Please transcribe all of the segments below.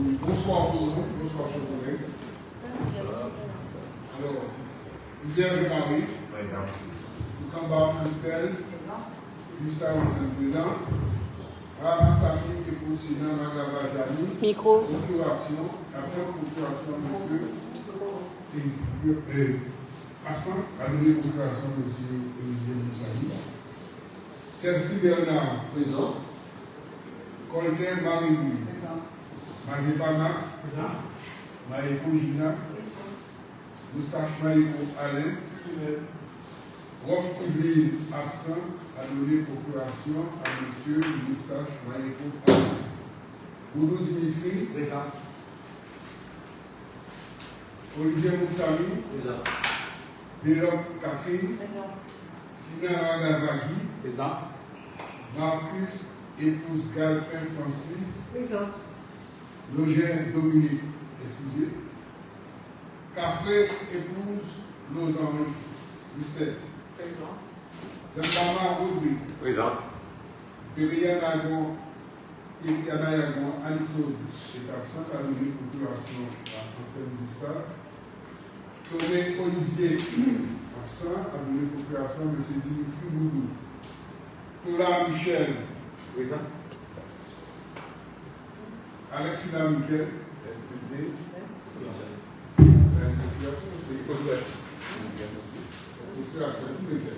Bonsoir tout le monde, bonsoir chers collègues. Alors, Vierge Marie, Kamba Christelle, Gustave Saint-Président, Rama Sami et Poussina Magavajani, Micro. Procuration, absent procuration monsieur, et absent, annulé procuration monsieur Olivier Moussani, Celle-ci Bernard, présent, Colquin Marie-Louise, Marie-Pa Max, Maïko Gina, Moustache Maïko Alain, Rob Iblis absent, a donné procuration à M. Moustache Maïko Alain. Boudou Dimitri, présent. Olivier Moussami, présent. Béloc Catherine, présent. Sina Ragazaki, présent. Marcus, épouse Galpin Francis, présente. Login Dominique, excusez. Cafré, épouse Losange Lucette, présent. Zembama Rodrigue, présent. Iriana Yagon, Anne-Claude est absente à donner procuration à François Gustave. Tomé Olivier, absent à donner procuration à M. Dimitri Boudou. Tola Michel, présent. Alexina Miquel, excusez. Procuration, c'est procuration. Procuration, tout le monde.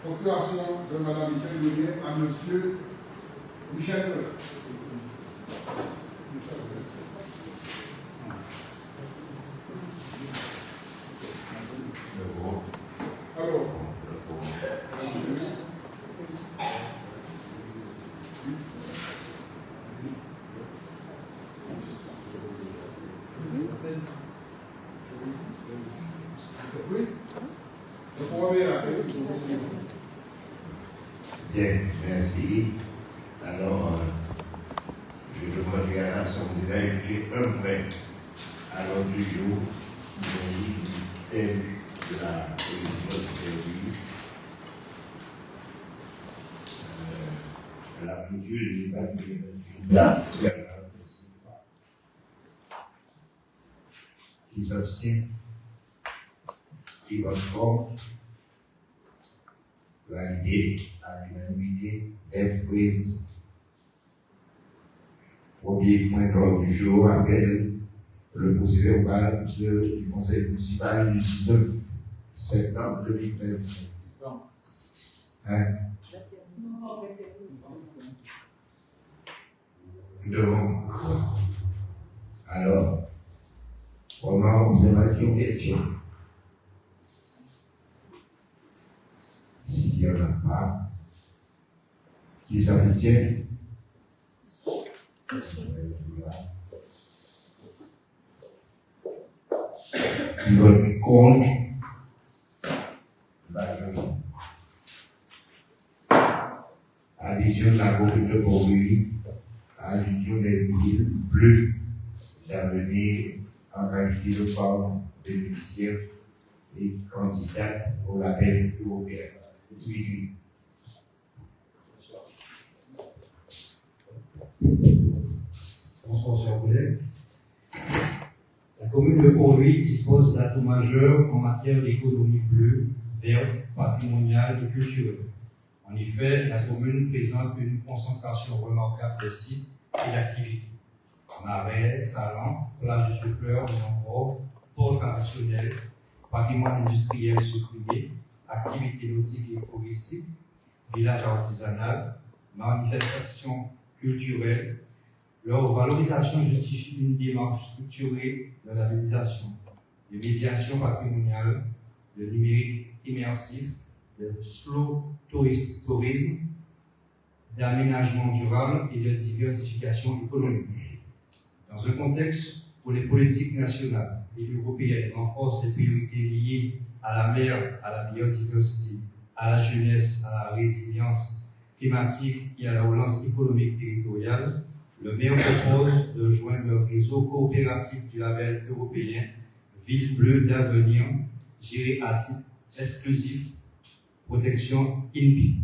Procuration de Mme Miquel donnée à M. Michel. Alors, oui, le premier appel. Bien, merci. Alors, je demanderai à l'Assemblée d'ajouter un point à l'ordre du jour du thème de la religion perdue. La mesure de la qui s'abstient, qui vote contre, validé à l'unanimité est prise. Premier point d'ordre du jour appelle le procès verbal du conseil municipal du 19 septembre 2025. Nous devons. Alors, comment vous avez une question? S'il n'y en a pas, qui s'abstient? Qui vote contre? Addition de la commune de Beauvais, addition des villes bleues d'avenir en qualité de forme bénéficiaire et candidate au label européen. Bonsoir, chers collègues. La commune de Port-Louis dispose d'atouts majeurs en matière d'économie bleue, verte, patrimoniale et culturelle. En effet, la commune présente une concentration remarquable de sites et d'activités. Marais, salons, plage de souffleurs, mangroves, port traditionnel, patrimoine industriel sucrier, activités nautiques et touristiques, village artisanal, manifestations culturelles. Leur valorisation justifie une démarche structurée de labellisation, de médiation patrimoniale, de numérique immersif, de slow tourisme, d'aménagement durable et de diversification économique. Dans un contexte où les politiques nationales et européennes renforcent les priorités liées à la mer, à la biodiversité, à la jeunesse, à la résilience climatique et à la relance économique territoriale, le maire propose de joindre le réseau coopératif du label européen Ville Bleue d'Avenir, géré à titre exclusif protection INPI.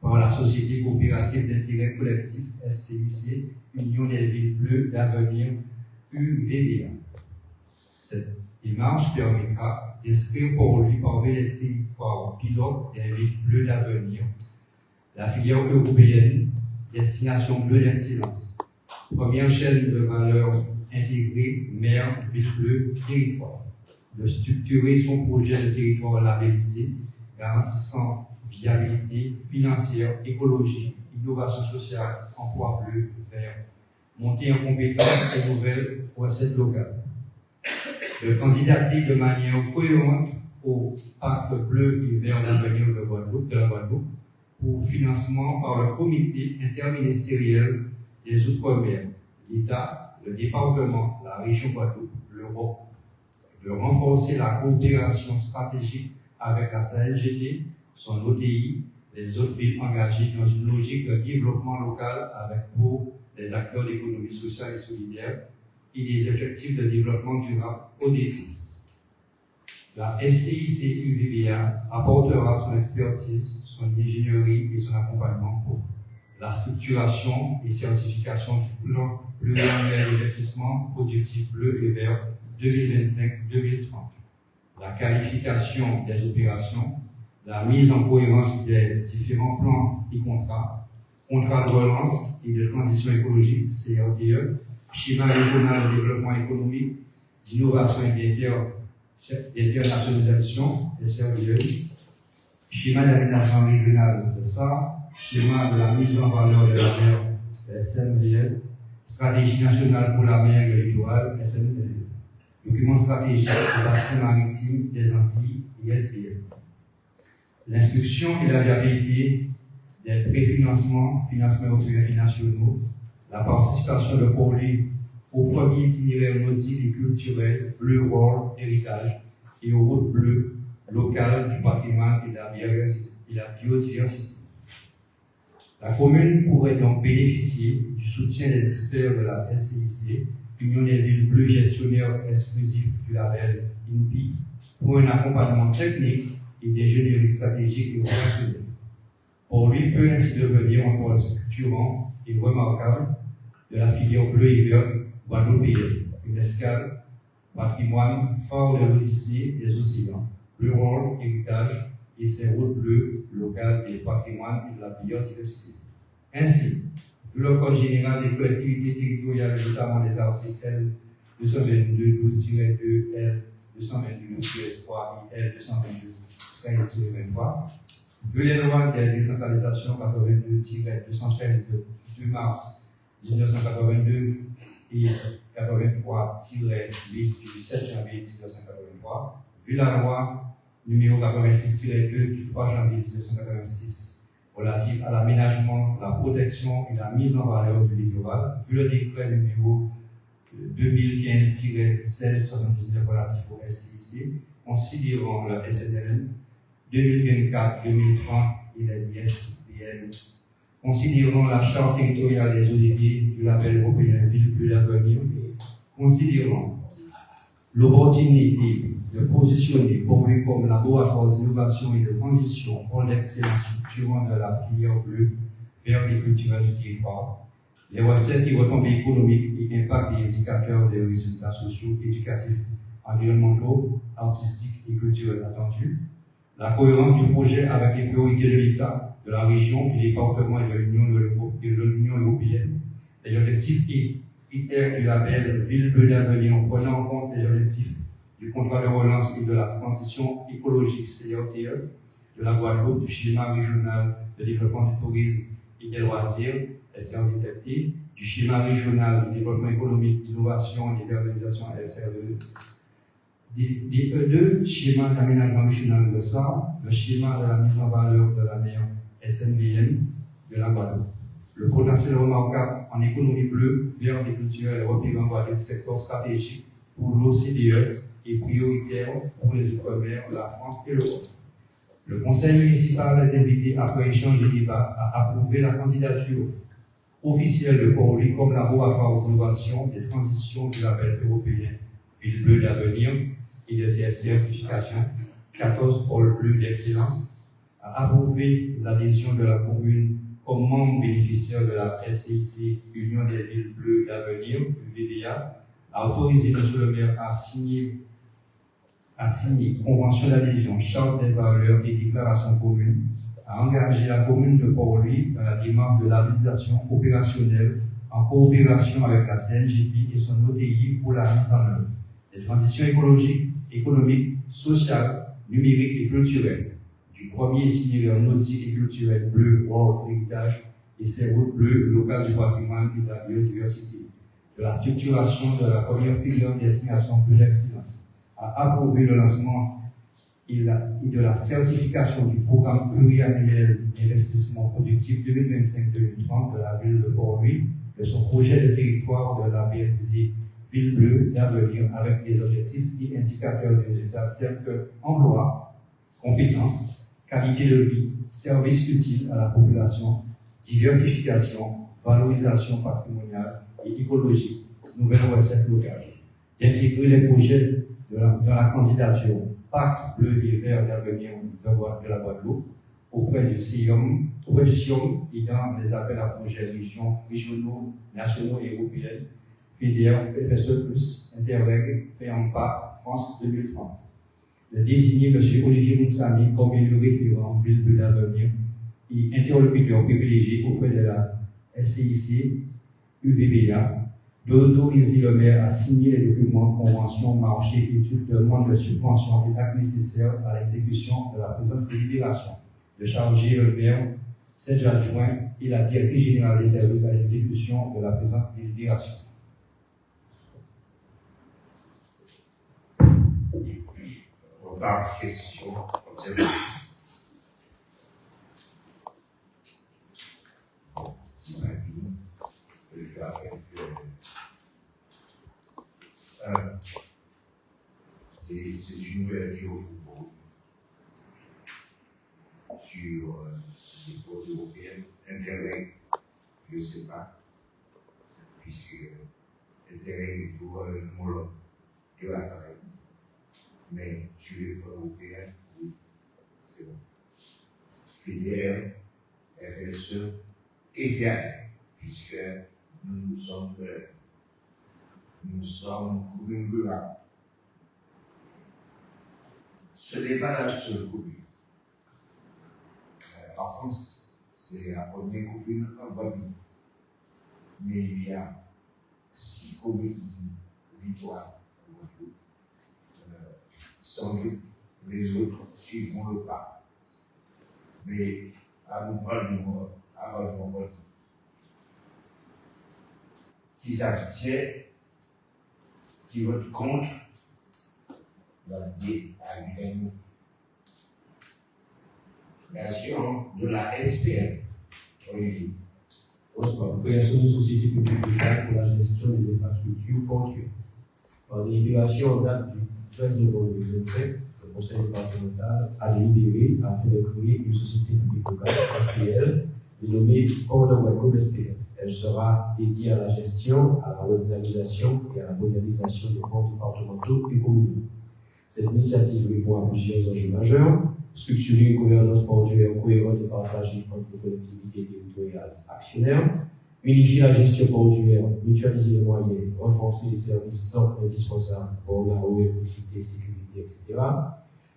par la Société coopérative d'intérêt collectif SCIC, Union des villes bleues d'avenir UVBA. Cette démarche permettra d'inscrire Port-Louis parmi les territoires pilotes des villes bleues d'avenir, la filière européenne Destination bleue d'excellence. Première chaîne de valeur intégrée, maire, ville bleue, territoire. De structurer son projet de territoire labellisé, garantissant viabilité financière, écologie, innovation sociale, emploi bleu, vert, montée en compétences et nouvelles recettes locales. De candidater de manière cohérente au pacte bleu et vert d'avenir de la Guadeloupe pour financement par le comité interministériel des Outre-mer, l'État, le département, la région Guadeloupe, l'Europe, de renforcer la coopération stratégique avec la SALGT, son OTI, les autres villes engagées dans une logique de développement local avec pour les acteurs d'économie sociale et solidaire et des objectifs de développement durable au début. La SCIC-UVBA apportera son expertise, son ingénierie et son accompagnement pour la structuration et certification du plan pluriannuel d'investissement productif bleu et vert 2025-2030, la qualification des opérations, la mise en cohérence des différents plans et contrats de relance et de transition écologique, CRTE, schéma régional de développement économique, d'innovation et d'internationalisation, SRDE, schéma d'aménagement régional de ça, schéma de la mise en valeur de la mer, SMVL, stratégie nationale pour la mer et le littoral, SMVL, document stratégique pour la bassin maritime des Antilles, ISBL. L'instruction et la viabilité des préfinancements, financements européens et nationaux, la participation de Port-Louis au premier itinéraire nautique et culturel Bleu World Héritage et aux routes bleues locales du patrimoine et de la biodiversité. La commune pourrait donc bénéficier du soutien des experts de la SCIC, Union des villes bleues gestionnaires exclusifs du label INPI, pour un accompagnement technique et d'ingénierie stratégique et opérationnelle. Port-Louis peut ainsi devenir un pôle structurant et remarquable de la filière bleue et verte guadeloupéenne, une escale, patrimoine phare de l'Odyssée des océans, Bleu World Héritage et ses routes bleues locales des patrimoines et de la biodiversité. Ainsi, vu le Code général des collectivités territoriales, notamment les articles L 222-12-2, L 222-3 et L 222-23, vu les lois de décentralisation 82-213 du 2 mars 1982 et 83-8 du 7 janvier 1983, vu la loi numéro 86-2 du 3 janvier 1986 relative à l'aménagement, la protection et la mise en valeur du littoral, vu le décret numéro 2015-1679 relatif au SCIC, considérant le SNLM 2024-2030 et les ISBN, considérant la charte territoriale des oliviers du label européen Ville Bleue d'avenir, considérant l'opportunité de positionner Port-Louis comme laboratoire d'innovation et de transition pour l'excellence structurante de la filière bleue vers les culturels du territoire, les recettes et retombées économiques et impact des indicateurs des résultats sociaux, éducatifs, environnementaux, artistiques et culturels attendus, la cohérence du projet avec les priorités de l'État, de la région, du département et de l'Union européenne, les objectifs et critères du label Ville Bleue d'avenir en prenant en compte les objectifs du contrat de relance et de la transition écologique CRTE, de la Guadeloupe, du schéma régional de développement du tourisme et des loisirs, SRDT, du schéma régional de développement économique, d'innovation et d'organisation SRE, des E2, schéma d'aménagement régional de ça, le schéma de la mise en valeur de la mer SNBM de la Guadeloupe. Le potentiel remarquable en économie bleue, verte et culturelle européenne en Guadeloupe, secteur stratégique pour l'OCDE et prioritaire pour les Outre-mer, la France et l'Europe. Le Conseil municipal est invité, après échange et débat, à approuver la candidature officielle de Port-Louis comme laboratoire d'innovation des transitions du label européen Ville Bleue d'avenir et de ses certifications 14 pôles bleus d'excellence a approuvé l'adhésion de la commune comme membre bénéficiaire de la SCIC Union des Villes Bleues d'Avenir, UVBA, a autorisé M. le maire à signer convention d'adhésion, charte des valeurs et déclaration commune, a engagé la commune de Port-Louis dans la démarche de l'habilitation opérationnelle en coopération avec la CNGP et son OTI pour la mise en œuvre des transitions écologiques, économiques, sociales, numériques et culturelles, du premier itinéraire nautique et culturel bleu World Heritage et ses routes bleues locales du patrimoine et de la biodiversité, de la structuration de la première filière destination Bleu d'Excellence, a approuvé le lancement et de la certification du programme pluriannuel d'investissement productif 2025-2030 de la ville de Port-Louis, de son projet de territoire de la BNZ Ville Bleue d'Avenir avec des objectifs et indicateurs de résultats tels que emploi, compétences, qualité de vie, services utiles à la population, diversification, valorisation patrimoniale et écologique, nouvelles recettes locales, d'intégrer les projets dans la candidature Pacte bleu et vert d'avenir de la Guadeloupe auprès du SIOM et dans les appels à projets régionaux, nationaux et européens, FEDER, FSE+, Interreg, FEAMPA, France 2030. De désigner M. Olivier Moussami comme élu référent Ville Bleue d'Avenir et interlocuteur privilégié auprès de la SCIC UVBA, d'autoriser le maire à signer les documents, conventions, marchés, études, demandes de subventions et actes nécessaires à l'exécution de la présente délibération, de charger le maire, 7 adjoints et la directrice générale des services à l'exécution de la présente délibération. On parle de questions, observations. Je rappelle que c'est une ouverture au football sur les causes européennes, Interreg, je ne sais pas, puisque Interreg, il faut un homologue de la Caraïbe. Mais sur les fonds européens, oui, c'est bon. FEDER, FSE et FIAC, puisque nous sommes commune rurale. Ce n'est pas la seule commune. En France, c'est la première commune en Guadeloupe. Mais il y a 6 communes littorales en Guadeloupe. Sans doute, les autres suivront le pas. Mais à nous prendre à votre vote, qui s'abstient, qui vote contre, validé à l'unanimité. Création de la SPL. Oui. Bonsoir. Création d'une société publique locale pour la gestion des infrastructures portuaires. Par délibération en date du 13 novembre 2025, le Conseil départemental a délibéré afin de créer une société publique locale SPL dénommée Port de Guadeloupe SPL. Elle sera dédiée à la gestion, à la redynamisation et à la modernisation des ports départementaux et communaux. Cette initiative répond à plusieurs enjeux majeurs: structurer une gouvernance portuaire cohérente et partagée entre les collectivités territoriales actionnaires, unifier la gestion portuaire, mutualiser les moyens, renforcer les services simples indispensables pour la haute électricité, sécurité, etc.,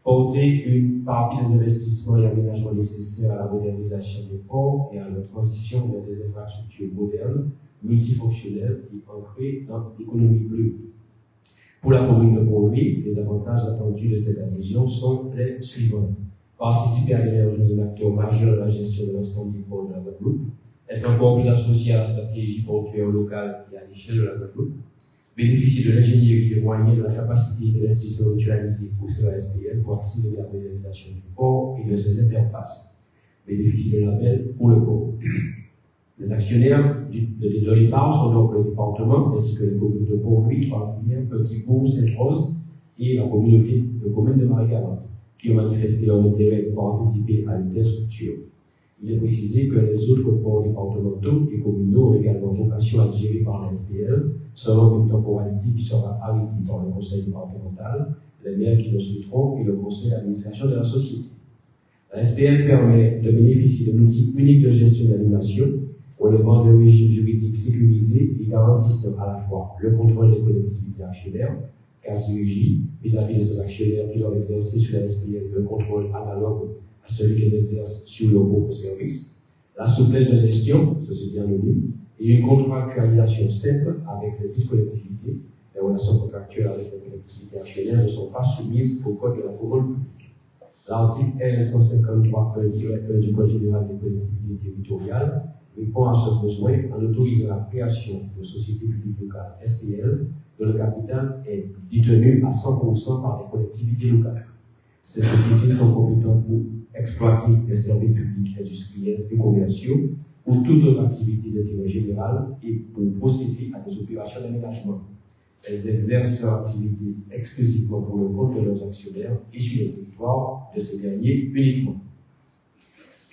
porter une partie des investissements et aménagements nécessaires à la modernisation des ports et à la transition vers des infrastructures modernes, multifonctionnelles et ancrées dans l'économie bleue. Pour la commune de Port-Louis, les avantages attendus de cette adhésion sont les suivants: participer à l'émergence d'un acteur majeur de la gestion de l'ensemble des ports de la Guadeloupe, être encore plus associé à la stratégie portuaire locale et à l'échelle de la Guadeloupe, bénéficier de l'ingénierie, des moyens, de la capacité d'investissement mutualisée pour la SPL pour accélérer la modernisation du port et de ses interfaces, bénéficier de label pour le port. Les actionnaires de l'épargne sont donc le département ainsi que les communes de Port-Louis, Trois-Rivières, Petit-Bourg, Sainte-Rose et la communauté de communes de Marie-Galante, qui ont manifesté leur intérêt pour participer à une telle structure. Il est précisé que les autres ports départementaux et communaux ont également vocation à être gérés par la SPL, selon une temporalité qui sera arrêtée par le conseil départemental, les maires qui le souhaiteront et le conseil d'administration de la société. La SPL permet de bénéficier d'un outil unique de gestion et d'animation, relevant d'un régime juridique sécurisé et garantissant à la fois le contrôle des collectivités actionnaires, quasi-régie, vis-à-vis de ces actionnaires qui doivent exercer sur la SPL le contrôle analogue à celui qu'ils exercent sur leur propre service, la souplesse de gestion, société anonyme, et une contractualisation simple avec les dites collectivités. Les relations contractuelles avec les collectivités actionnaires ne sont pas soumises au code de la commande publique. L'article L153.1 du Code général des collectivités territoriales répond à ce besoin en autorisant la création de sociétés publiques locales SPL dont le capital est détenu à 100% par les collectivités locales. Ces sociétés sont compétentes pour exploiter les services publics industriels et commerciaux ou toute autre activité d'intérêt général et pour procéder à des opérations d'aménagement. Elles exercent leur activité exclusivement pour le compte de leurs actionnaires et sur le territoire de ces derniers uniquement.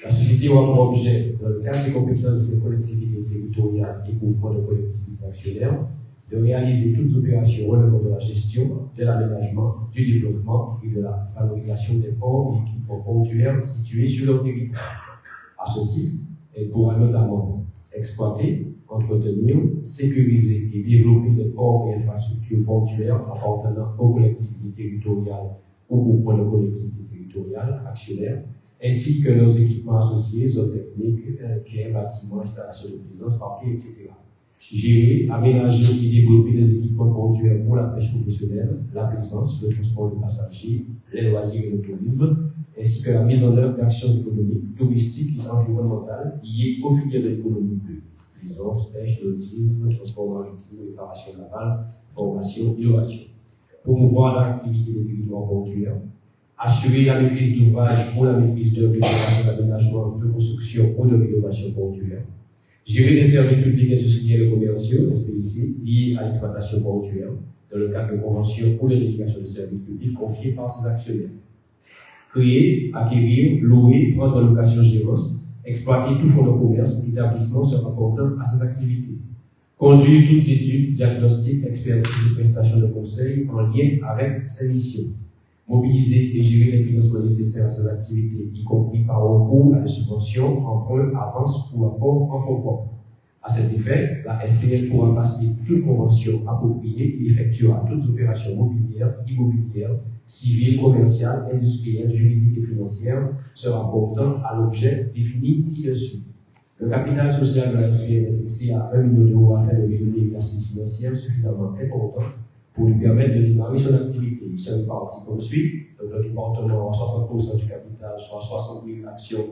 La société aura pour objet, dans le cadre des compétences de ces collectivités territoriales et groupements de collectivités actionnaires, de réaliser toutes opérations relevant de la gestion, de l'aménagement, du développement et de la valorisation des ports et équipements portuaires situés sur leur territoire. À ce titre, elle pourra notamment exploiter, entretenir, sécuriser et développer des ports et infrastructures portuaires appartenant aux collectivités territoriales ou groupements de collectivités territoriales actionnaires, ainsi que leurs équipements associés, zones techniques, quais, bâtiments, installations de plaisance, parquets, etc. Gérer, aménager et développer des équipements portuaires pour la pêche professionnelle, la plaisance, le transport de passagers, les loisirs et le tourisme, ainsi que la mise en œuvre d'actions économiques, touristiques et environnementales liées aux filières de l'économie bleue. Plaisance, pêche, nautisme, transport maritime, réparation navale, formation, innovation. Promouvoir l'activité des territoires portuaires. Assurer la maîtrise d'ouvrage ou la maîtrise d'œuvre d'aménagement, de construction ou de rénovation portuaire. Gérer des services publics industriels et commerciaux, SPIC, liés à l'exploitation portuaire, dans le cadre de conventions ou de délégation de services publics confiés par ses actionnaires. Créer, acquérir, louer, prendre en location géros, exploiter tout fonds de commerce, établissement se rapportant à ses activités. Conduire toutes études, diagnostics, expertises et prestations de conseil en lien avec ses missions. Mobiliser et gérer les financements nécessaires à ces activités, y compris par recours à des subventions, emprunts, avances ou apports en fonds propres. À cet effet, la SPL pourra passer toute convention appropriée et effectuera toutes opérations mobilières, immobilières, civiles, commerciales, industrielles, juridiques et financières se rapportant à l'objet défini ci-dessus. Le capital social de la SPL est fixé à 1 million d'euros afin de lui donner une assise financière suffisamment importante pour lui permettre de démarrer son activité. C'est une partie comme suit. Donc, le département a 60% du capital, soit 60 000 actions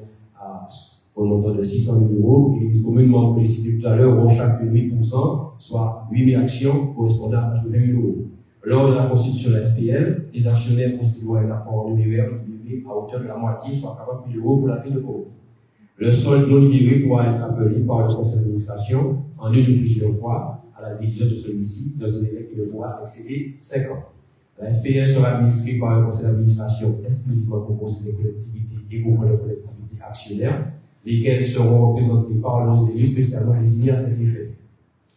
au montant de 600 000 euros. Et les communes membres que j'ai cités tout à l'heure ont chacune 8%, soit 8 000 actions correspondant à 20 000 euros. Lors de la constitution de la SPL, les actionnaires possédant un apport numéraire libéré à hauteur de la moitié, soit 40 000 euros pour la fin de compte. Le solde non libéré pourra être appelé par le conseil d'administration en une ou plusieurs fois à la diligence de celui-ci dans un délai qui ne pourra excéder 5 ans. La SPL sera administrée par un conseil d'administration exclusivement composé des collectivités et groupements de collectivités actionnaires, lesquels seront représentés par leurs élus spécialement désignés à cet effet.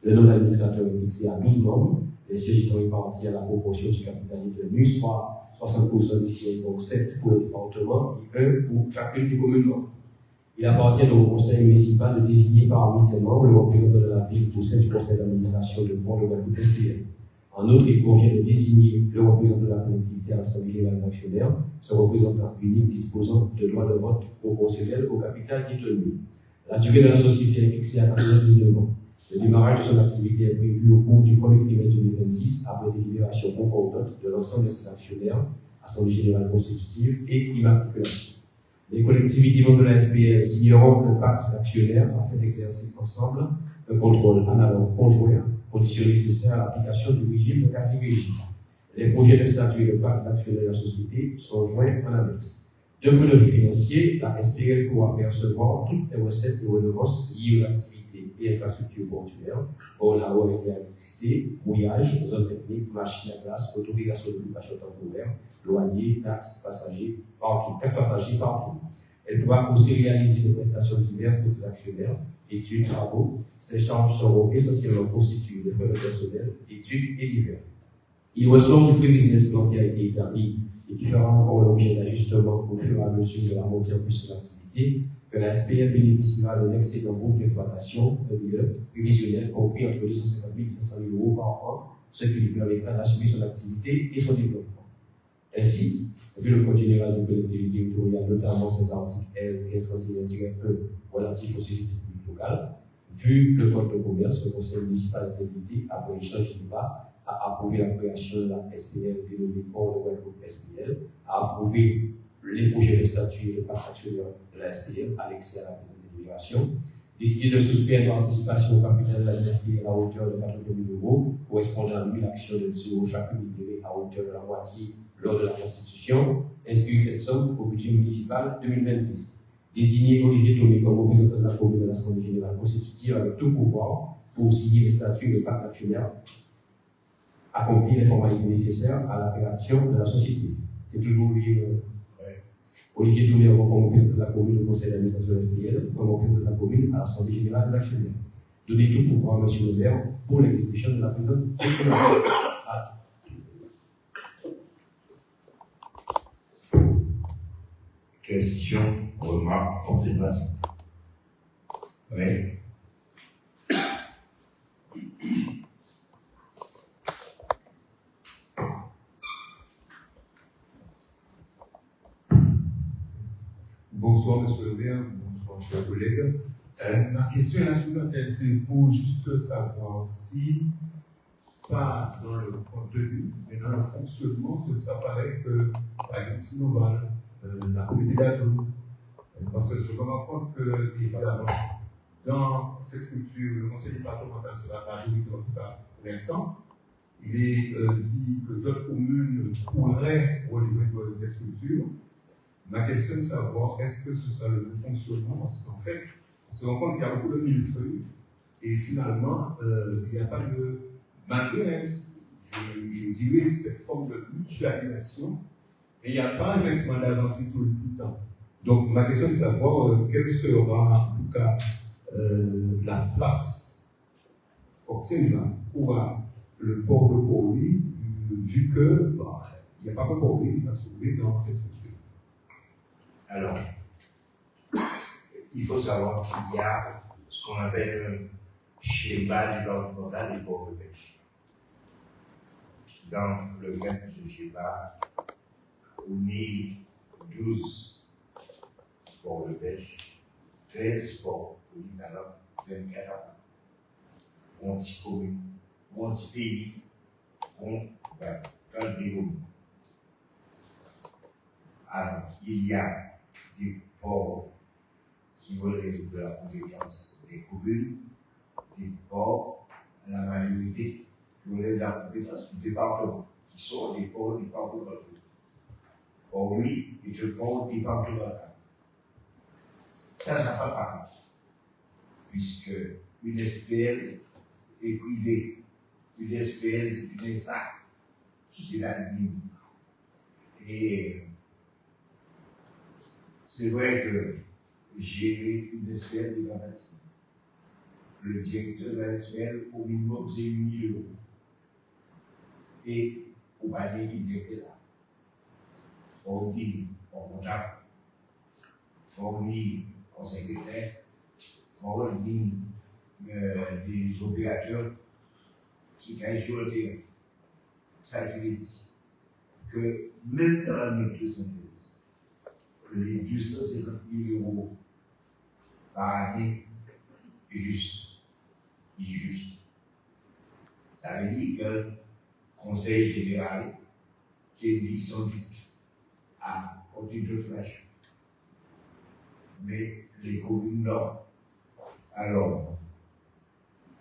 Le nombre d'administrateurs est fixé à 12 membres, les sièges étant répartis à la proportion du capital détenu, soit 60% des sièges, donc 7 pour le département et 1 pour chacune des communes membres. Il appartient au conseil municipal de désigner parmi ses membres le représentant de la ville au sein du conseil d'administration de Port de Guadeloupe SPL. En outre, il convient de désigner le représentant de la collectivité à l'Assemblée générale des actionnaires, ce représentant unique disposant de droits de vote proportionnels au capital détenu. La durée de la société est fixée à 99 ans. Le démarrage de son activité est prévu au cours du premier trimestre 2026 après délibération concordante de l'ensemble de ses actionnaires, Assemblée générale constitutive et immatriculation. Les collectivités membres de la SPL signeront un pacte d'actionnaires afin d'exercer ensemble un contrôle analogue conjoint, condition nécessaire à l'application du régime de quasi-régime. Les projets de statut et de pacte d'actionnaires de la société sont joints en annexe. D'un point de vue financier, la SPL pourra percevoir toutes les recettes et redevances liées aux activités et infrastructures portuaires, pour la loi et l'électricité, mouillage, zone technique, machine à glace, autorisation d'occupation temporaire, loyer, taxes passagers, parking. Elle pourra aussi réaliser des prestations diverses pour ses actionnaires, études, travaux. Ces charges seront essentiellement constituées de frais de personnel, études et divers. Il ressort du pré-business plan qui a été établi et qui fera encore l'objet d'ajustements au fur et à mesure de la montée en puissance de l'activité, que la SPL bénéficiera d'un excédent brut d'exploitation prévisionnel compris entre 250 000 et 500 000 euros par an, ce qui lui permettra d'assurer son activité et son développement. Ainsi, vu le Code général de collectivité territoriale, notamment ses articles L 1531-1 relatifs au service public local, vu le Code de commerce, le Conseil municipal d'intégrité, après échange de débat, a approuvé la création de la SPL dénommée Port de Guadeloupe SPL, a approuvé les projets de statut et de parc actionnaire de la SPL annexés à la présente délibération, décidé de souscrire participation au capital de la SPL à hauteur de 80 000 euros, correspondant à 1000 actions de 10 euros chacune libérées à hauteur de la moitié lors de la Constitution, inscrire cette somme au budget municipal 2026. Désigner Olivier Tomé comme représentant de la commune de l'Assemblée générale constitutive avec tout pouvoir pour signer les statuts et le pacte actionnaire, accomplir les formalités nécessaires à la création de la société. C'est toujours lui, Olivier Tomé comme représentant de la commune au conseil d'administration de SPL, comme représentant de la commune à l'Assemblée générale des actionnaires. Donner tout pouvoir à M. le maire pour l'exécution de la présente déclaration. Question, remarque, observation. Oui. Bonsoir, monsieur le maire, bonsoir, chers collègues. Ma question est la suivante, c'est pour juste savoir si, pas dans le contenu, mais dans le fonctionnement, ce sera pareil que, par exemple, Sinoval, la communauté d'Adou. Parce que je me rends compte que, évidemment, dans cette structure, le conseil départemental sera majoritaire, en tout cas pour l'instant. Il est dit que d'autres communes pourraient rejoindre cette structure. Ma question est de savoir, est-ce que ce sera le même fonctionnement? Parce qu'en fait, on se rend compte qu'il y a beaucoup de millefeuilles et finalement, il n'y a pas de. Malgré, je dirais, cette forme de mutualisation, mais il n'y a pas effectivement d'avancée tout le temps. Donc, ma question est de savoir quelle sera, en tout cas, la place optimale pour le port de Port-Louis, vu que il n'y a pas que Port-Louis qui va sauver dans cette structure. Alors, il faut savoir qu'il y a ce qu'on appelle un schéma départemental des ports de pêche. Dans le cadre de ce schéma, on est 12 ports de pêche, 13 ports polyvalents, 24 ans. On s'y commune, on s'y pays, on va dans le développement. Alors, il y a des ports qui relèvent de la compétence des communes, des ports, la majorité qui relèvent de la compétence du département, qui sont des ports départementaux. Or, oui, est un port départemental. Ça pas pareil, puisque une SPL est privée, une SPL est une SA, société anonyme. Et c'est vrai que j'ai une SPL de la facile. Le directeur de la SPL, au minimum, c'est 1 000 euros. Et au panier, il était là. Fourni en comptable, fourni en secrétaire, fourni des opérateurs qui caillent sur le terrain. Ça veut dire que même dans la note de synthèse, les 250 000 euros par année est juste. Ça veut dire que le conseil général, qui est dit sans doute à côté d'autres régions, mais les communes non. Alors,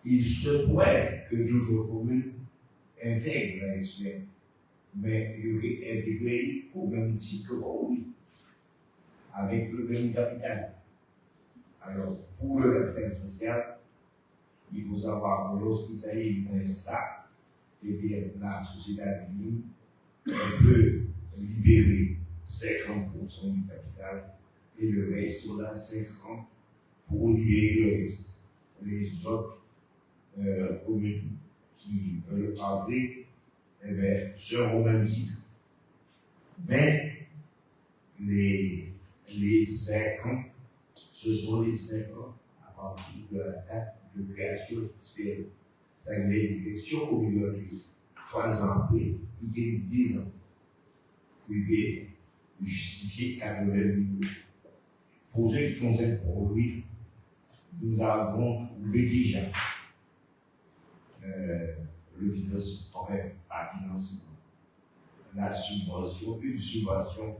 il se pourrait que d'autres communes intègrent la SPL, mais il y aurait intégré au même titre que Port-Louis, avec le même capital. Alors, pour le capital social, il faut savoir que lorsqu'il s'agit d'une SA, c'est-à-dire la société anonyme, on peut libérer 50% du capital et le reste, on a 5 ans pour libérer le reste. Les autres communes qui veulent entrer, seront au même titre. Mais les 5 ans, ce sont les 5 ans à partir de la date de création de SPL. Ça veut dire que si au milieu de 3 ans après, il y a 10 ans pour justifier 80 000 euros. Pour ce qui concerne pour lui, nous avons trouvé déjà le financement, pas financement, la subvention, une subvention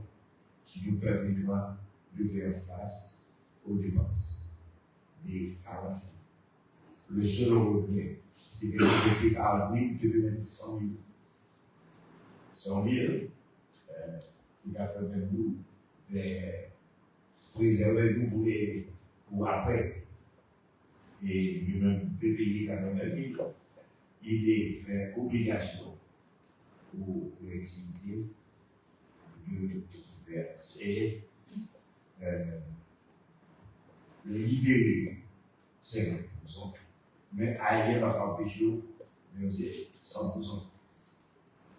qui nous permettra de faire face aux dépenses des 40 ans. Le seul regret, c'est que depuis 40 000, devait mettre 100 000. 100 000, qui a permis nous de préserver nous pour après. Et lui-même de payer 40 000, il est fait obligation aux collectivités de verser, de libérer 50%, mais ailleurs, on va empêcher de verser 100%.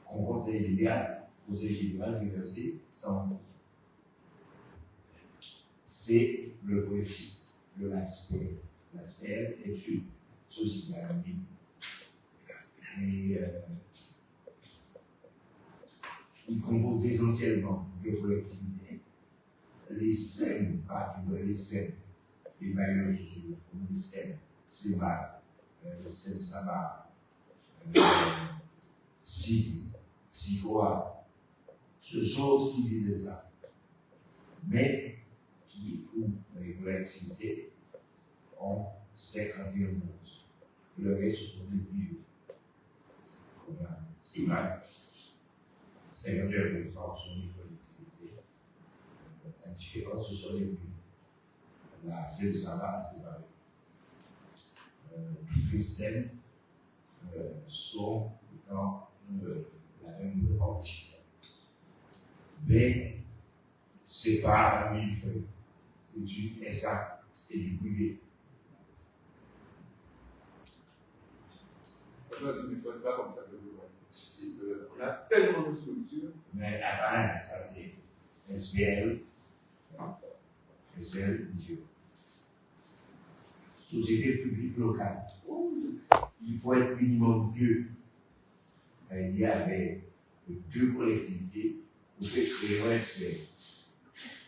Conseil général de verser 100%. C'est le principe de l'aspect. L'aspect est une société anonyme. Et il compose essentiellement de collectivités. Les SEM, particulièrement les SEM, les bailleurs sociaux, comme les SEM, SEMA, SEM Sama, SICOA, ce sont aussi des États, mais qui, ou les collectivités, ont 51 bourses. Le reste sont des privés. C'est mal. 52% sont des collectivités. La différence, ce sont les privés. La CESAMA, c'est pareil. Toutes les STEM sont dans la même optique. Mais ce n'est pas un millefeuille. C'est du SA, c'est du privé. C'est pas comme ça que on a tellement de structures. Mais avant, ça c'est SPL, vision. Société publique locale. Il faut être minimum 2. Il y avait 2 collectivités pour créer un SPL.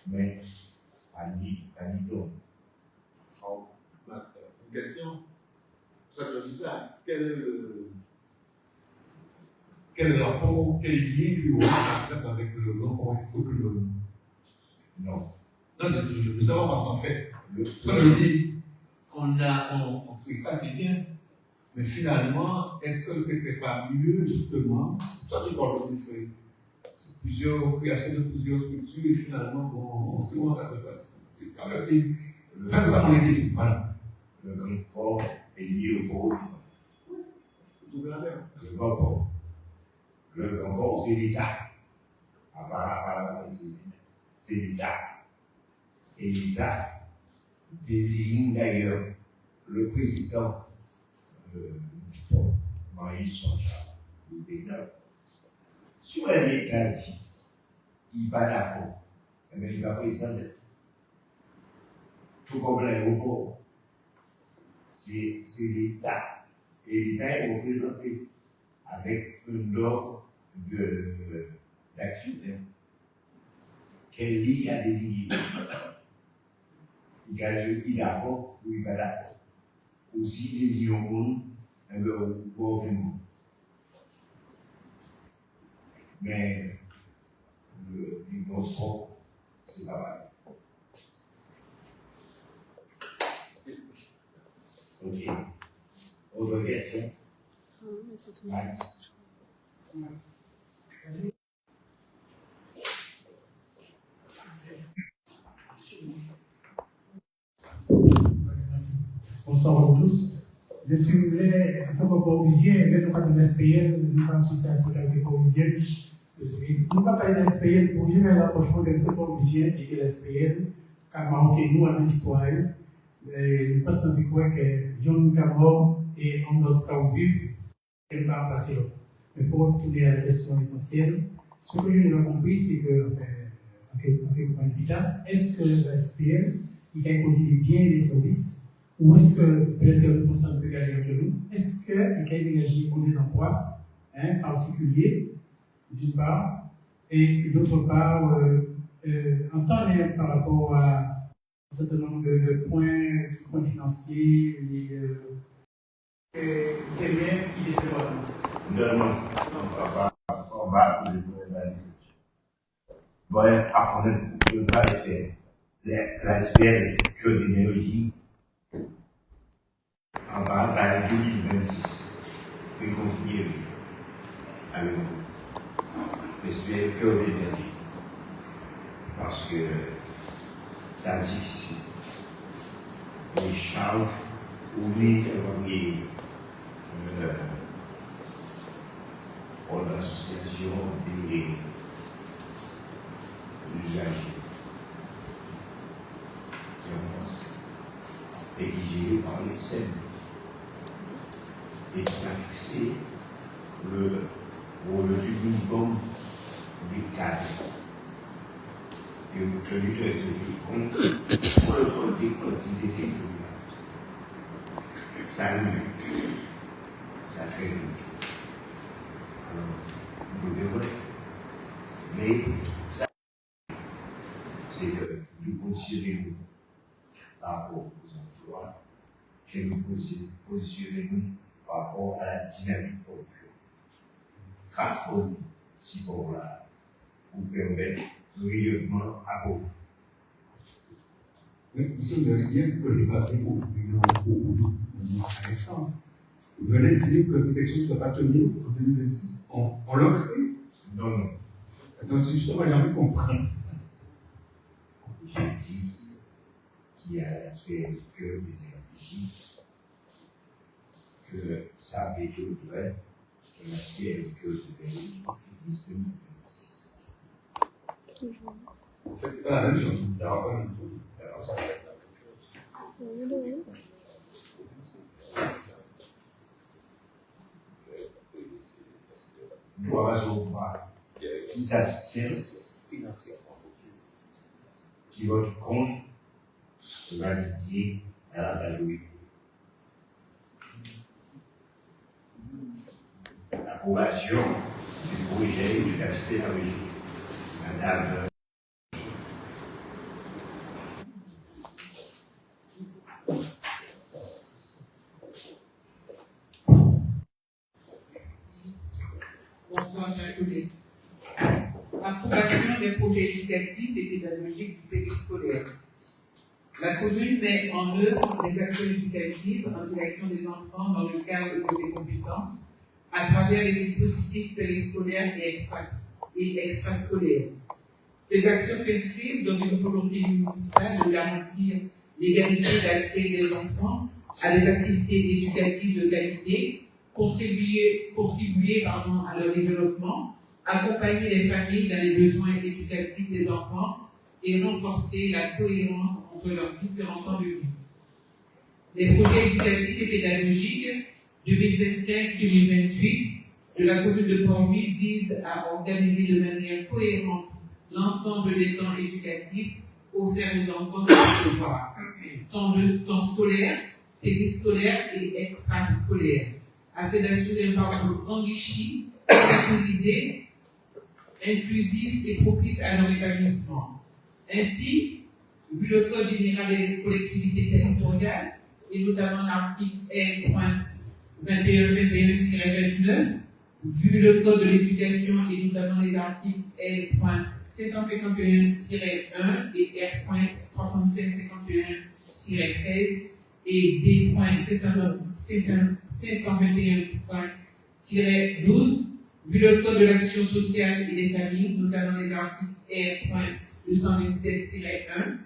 Mais à Nidon. Une question. C'est ça que je dis ça. Quel est le rapport, quel lien qu'il y aura par exemple avec le grand forum autonome? Non. Non, je veux savoir parce qu'en fait, ça veut dire, on fait ça, c'est bien. Mais finalement, est-ce que ce n'était pas mieux, justement, ça tu parles de millefeuille, plusieurs créations de plusieurs structures, et finalement, bon, on sait comment ça se passe. En fait, c'est ça mon idée. Voilà. Le grand port est lié au port. C'est tout la même. Le grand port. Le grand port, c'est l'État. C'est l'État. Et l'État désigne d'ailleurs le président du port, Maurice Sanchard, du président. Si on a l'État dit, il n'est pas d'accord, eh bien, il va président d'être. Tout comme l'aéroport. C'est l'État. Et l'État est représenté avec un ordre d'action. Quelle ligne a désigné. Il est d'accord ou il n'est pas d'accord. Aussi désignons un gouvernement. Mais les grands sports, c'est pas mal. Ok. Autre question? C'est tout. Bonsoir à tous. Je suis en tant que parisien, nous avons un SPL, nous avons une société parisienne. Nous avons un SPL pour dire l'approchement de ce parisien et que l'SPL, car marqué nous à l'histoire, nous pensons que Yon Kamor et en notre cas vivre, elle va passer. Mais pour retourner à la question essentielle, ce que je n'ai pas compris, c'est que, en quelque point de vue, est-ce que le SPL, il a produit des biens et des services, ou est-ce que, peut-être que le conseil peut dégager entre nous, est-ce qu'il a dégagé pour des emplois particuliers, d'une part, et d'autre part, en temps réel par rapport à un certain nombre de points financiers, et liens qui décevent. Non, on va vous donner la liste. Bon, après, le l'ASPL que d'énergie, on va à 2026. Il faut continuer avec nous. L'ASPL que d'énergie. Parce que c'est difficile. Les charges ou les pour l'association des usagers qui avance et qui est géré par les SEM et qui a fixé le minimum des cadres et obtenu de ce compte pour le compte des collectivités territoriales. Ça limite, ça crée limite. Alors, vous devez, mais ça, c'est que nous positionnons par rapport aux emplois, que nous positionnons par rapport à la dynamique productive. Travaux, si pour là, pour permettre le rayonnement à beau. Monsieur le bien que les patrons à l'instant, vous venez de dire que c'est quelque chose qui ne va pas tenir en 2026. On l'a créé. Non. Donc, c'est justement, j'ai envie de comprendre. J'ai dit qu'il y a l'aspect du cœur de l'énergie, que ça méthoderait l'aspect du cœur de l'énergie en 2026. En fait, c'est pas la même chose. Il n'y aura pas la même chose. Alors, ça va être la même chose. Doit recevoir qui s'abstiennent financièrement, qui votent contre sera lié à la majorité. L'approbation du projet éducatif pédagogique. Madame Bonsoir, chers collègues. Approbation des projets éducatifs et pédagogiques du périscolaire. La commune met en œuvre des actions éducatives en direction des enfants dans le cadre de ses compétences à travers les dispositifs périscolaires et extrascolaires. Ces actions s'inscrivent dans une volonté municipale de garantir l'égalité d'accès des enfants à des activités éducatives de qualité, contribuer à leur développement, accompagner les familles dans les besoins éducatifs des enfants et renforcer la cohérence entre leurs différents temps de vie. Les projets éducatifs et pédagogiques 2025-2028 de la commune de Portville visent à organiser de manière cohérente l'ensemble des temps éducatifs offerts aux enfants de devoir, temps scolaire, périscolaire et extrascolaire, afin d'assurer un parcours enrichi, sécurisé, inclusif et propice à leur établissement. Ainsi, vu le Code général des collectivités territoriales, et notamment l'article R.2121-29, vu le Code de l'éducation et notamment les articles R.651-1 et R.6551-13 et D.521-12, vu le Code de l'action sociale et des familles, notamment les articles R.227-1,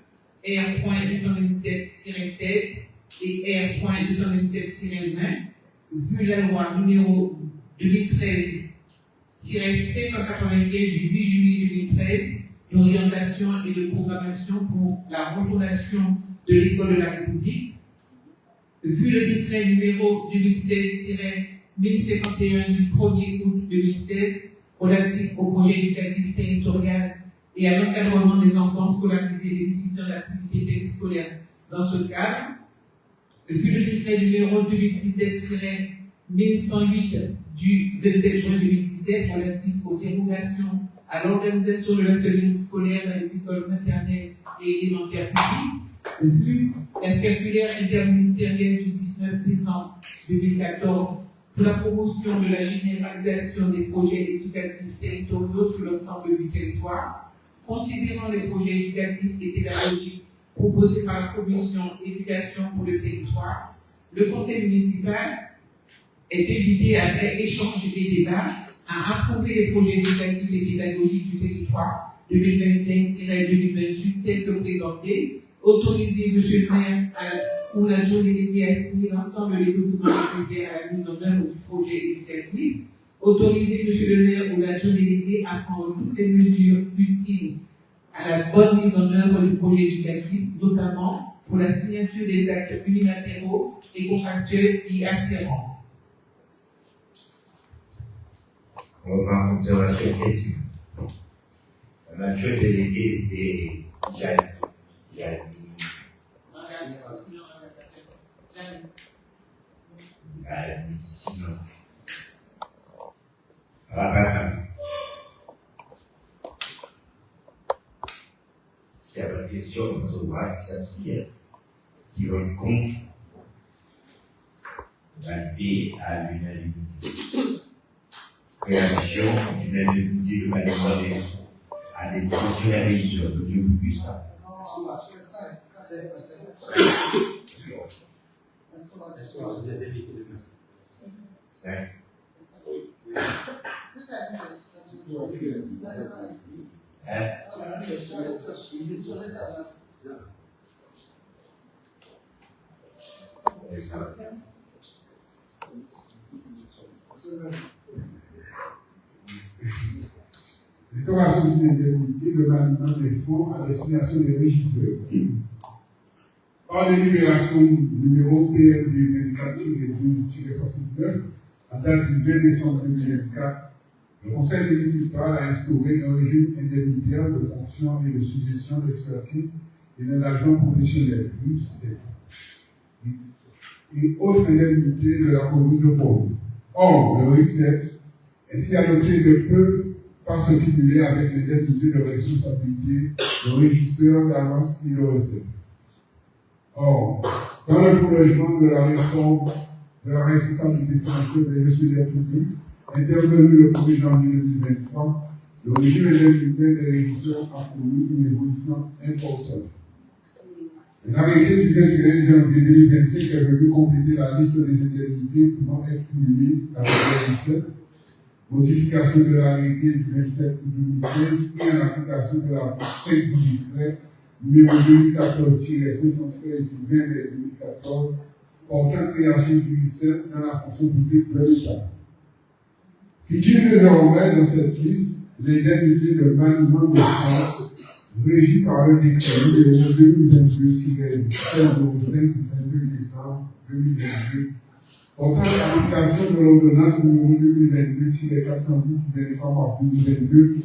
R.227-16 et R.227-20, vu la loi numéro 2013-595 du 8 juillet 2013 d'orientation et de programmation pour la refondation de l'école de la République, vu le décret numéro 2016-1051 du 1er août 2016 relatifs au projet éducatif territorial et à l'encadrement des enfants scolarisés bénéficiant d'activités périscolaires. Dans ce cadre, depuis le décret numéro 2017-1108 du 27 juin 2017 relatif aux dérogations à l'organisation de la semaine scolaire dans les écoles maternelles et élémentaires publiques, vu la circulaire interministérielle du 19 décembre 2014 pour la promotion de la généralisation des projets éducatifs territoriaux sur l'ensemble du territoire, considérant les projets éducatifs et pédagogiques proposés par la Commission éducation pour le territoire, le Conseil municipal est invité, après échange et débat, à approuver les projets éducatifs et pédagogiques du territoire 2025-2028 tels que présentés, autoriser M. le maire ou l'adjoint délégué à signer l'ensemble des documents nécessaires à la mise en œuvre du projet éducatif, autoriser M. le maire ou l'adjoint délégué à prendre toutes les mesures utiles à la bonne mise en œuvre du projet éducatif, notamment pour la signature des actes unilatéraux et contractuels y afférents. On va par observation critique. L'adjoint délégué, c'est sinon. À la personne. C'est la question de nos ouvrages essentiels qui vont compte validé à l'unanimité. Création d'une indemnité de patrimoine à destination de la région de Dieu puissant. L'instauration d'une indemnité de maniement des fonds à destination des régisseurs. Par délibération numéro PMB 24-12-69, à date du 2 décembre 2024, le Conseil municipal a instauré un régime indemnitaire de fonction et de suggestion d'expertise et d'engagement professionnel, RIF7, et autres indemnités de la commune de Pau. Or, le RIF7, ainsi adopté de peu, pas se cumuler avec les indemnités de responsabilité de régisseur d'avance et de recette. Or, dans le prolongement de la réforme de la responsabilité financière des gestionnaires publics, intervenu le 1er janvier 2023, le régime indemnitaire des régisseurs a connu une évolution importante. Un arrêté du 21 janvier 2025 est venu compléter la liste des indemnités pouvant être cumulées avec les régisseurs, modification de l'arrêté du 27 août 2015 et en application de l'article 5 du décret numéro 2014-513 du 20 mai 2014 portant création du ministère dans la fonction publique de l'État. Figure désormais dans cette liste l'indemnité de maniement de fonds régie par le décret numéro 2022-1305 du 22 décembre 2022 portant l'application de l'ordonnance numéro 2022-410 du 23 mars 2022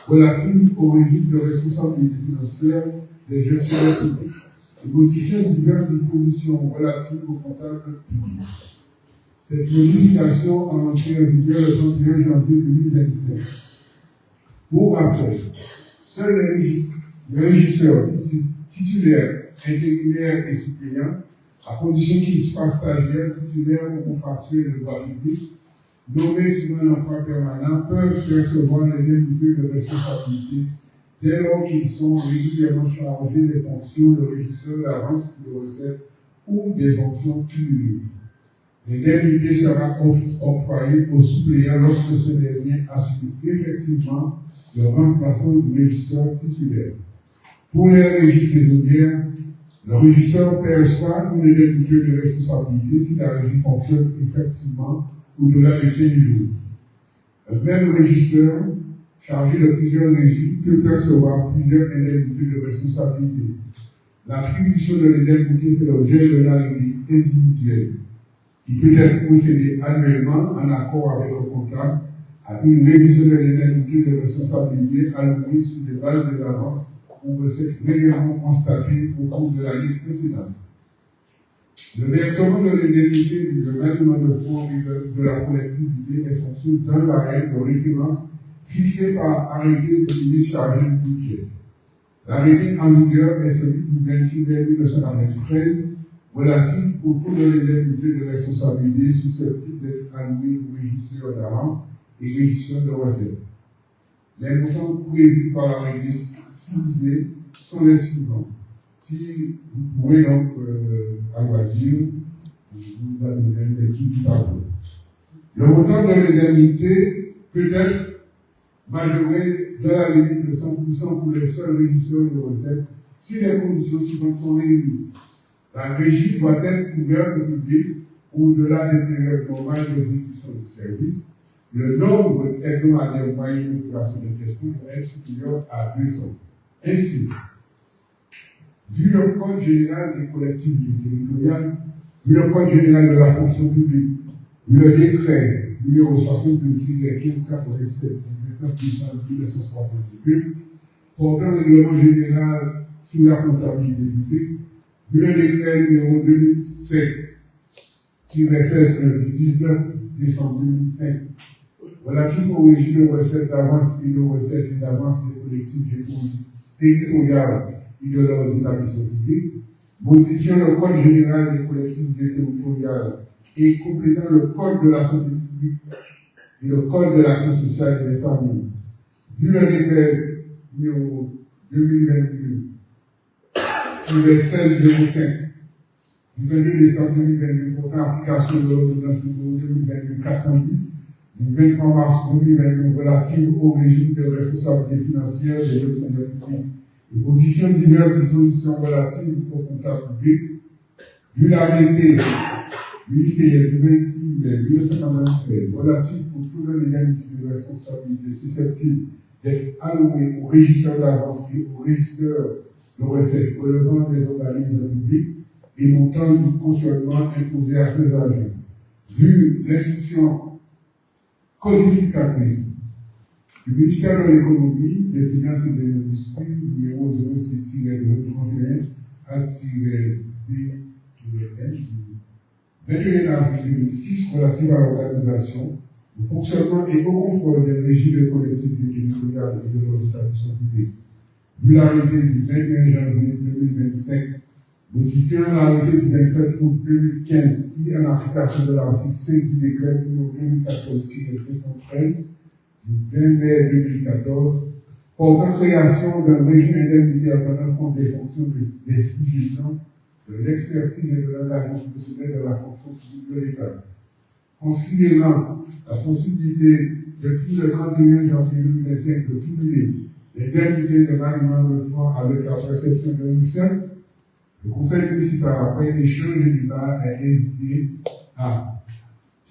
relative au régime de responsabilité financière des gestionnaires publics et modifiant diverses dispositions relatives au comptable public. Cette modification a entré en vigueur le 31 janvier 2025. Pour rappel, seuls les régisseurs titulaires, intérimaires et suppléants, à condition qu'ils soient stagiaires, titulaires ou contractuels de droit public, nommés sur un emploi permanent, peuvent recevoir les indemnités de responsabilité dès lors qu'ils sont régulièrement chargés des fonctions de régisseur d'avance de recettes ou des fonctions cumulées. L'indemnité sera octroyée aux suppléants lorsque ce dernier assume effectivement le remplacement du régisseur titulaire. Pour les régies saisonnières, le régisseur perçoit une indemnité de responsabilité si la régie fonctionne effectivement au-delà de 15 jours. Un même régisseur chargé de plusieurs régies peut percevoir plusieurs indemnités de responsabilité. L'attribution de l'indemnité fait l'objet de l'arrêté individuel qui peut être procédé annuellement en accord avec le comptable à une révision de l'indemnité de responsabilité allouée sur les bases de l'avance ou recettes réellement constatées au cours de l'année précédente. Le versement de l'indemnité du règlement de fonds de la collectivité est fonction d'un barème de référence fixé par arrêté du ministre chargé du budget. L'arrêté en vigueur est celui du 28 mai 1993 relatif au taux de l'indemnité de responsabilité susceptible d'être alloué aux régisseurs d'avance et régisseurs de recettes. Les montants prévus par l'arrêté fixé sont les suivants. Si vous pouvez donc, à loisir, vous avez des trucs du tableau. Le montant de l'indemnité peut être majoré dans la limite de 100% pour les seuls régisseurs de recettes si les conditions suivantes sont réunies. La régie doit être ouverte au public au-delà des périodes normales d'exécution du service. Le nombre hebdomadaire moyen d'opération de question doit être supérieur à 200. Ainsi, vu le Code général des collectivités territoriales, vu le Code général de la fonction publique, vu le décret numéro 66 des 1587 du 29 décembre 1962, portant le règlement général sur la comptabilité publique, vu le décret numéro 2007-16 du 19 décembre 2005, relatif au régime de recettes d'avance et de recettes et d'avance des collectivités territoriales et de leurs établissements publics, modifiant le Code général des collectivités territoriales et complétant le Code de la santé publique et le Code de l'action sociale et des familles. Vu le décret numéro 2022-1605 du 22 décembre 2022 portant application de l'ordonnance numéro 2022-408 du 23 mars 2022 relative au régime de responsabilité financière des gestionnaires publics et modifiant diverses dispositions relatives au comptable public, vu l'arrêté ministériel du 28 mai 1993 relatif au taux de l'indemnité de responsabilité susceptible d'être alloué aux régisseurs d'avance et aux régisseurs de recettes relevant des organismes publics et montant du cautionnement imposé à ces agents. Vu l'instruction codificatrice du ministère de l'économie, des finances et de l'industrie, numéro 06-2031 A-B-N, 21 avril 2006, relative à l'organisation, le fonctionnement et au contrôle des régimes de collectivités territoriales et de leurs établissements publics. Vu l'arrêté du 21 janvier 2025, modifiant l'arrêté du 27 août 2015, qui en application de l'article 5 du décret numéro 2014-213 du 20 mai 2014, portant création d'un régime indemnité en tenant compte des fonctions des sous-gestions, de l'expertise et de l'engagement professionnel de la fonction publique de l'État. Considérant la possibilité depuis le 31 janvier 2025 de cumuler l'indemnité de maniement de fonds avec la perception de l'UNICEF, le Conseil municipal, après échange de débat, est invité à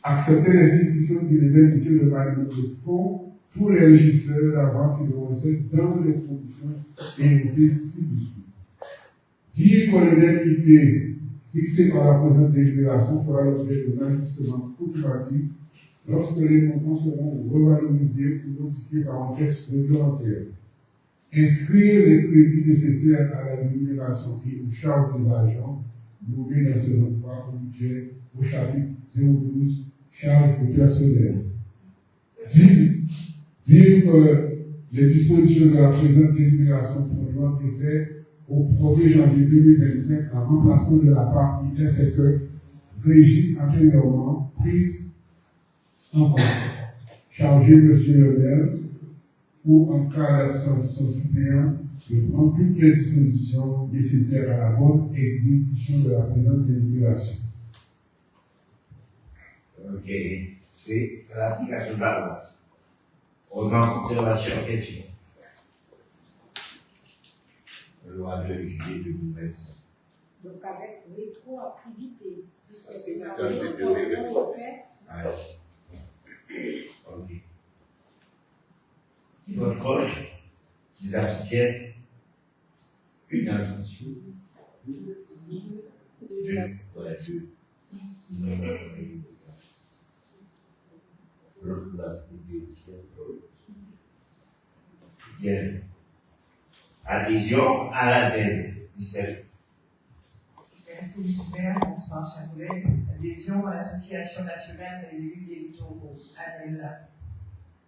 accepter l'institution d'une indemnité de maniement de fonds pour les régisseurs d'avance et de recettes dans les conditions énoncées ci-dessous. Dire que l'indemnité fixée par la présente délibération fera l'objet d'un ajustement automatique lorsque les montants seront revalorisés ou modifiés par un texte réglementaire. Inscrire les crédits nécessaires à la rémunération et aux charges des agents nommés dans ces emplois au budget au chapitre 012, charges de personnel. Dire que les dispositions de la présente délibération prendront effet au 1er janvier 2025 en remplacement de la partie FSE régime antérieurement prise en compte. Chargé M. le maire ou en cas d'absence de son suppléant de prendre toutes les dispositions nécessaires à la bonne exécution de la présente délibération. Ok, c'est l'application de la loi. On a en conservation question. Loi de juillet 2025. Donc avec rétroactivité, puisque c'est un rétro fait. Ok. Qui vote contre, qui s'abstiennent, une abstention. Voilà, deux. L'autre place. Bien. Adhésion à l'ADN. Merci, M. le maire. Bonsoir, chers collègues. Adhésion à l'Association nationale des élus des littoraux, ANEL.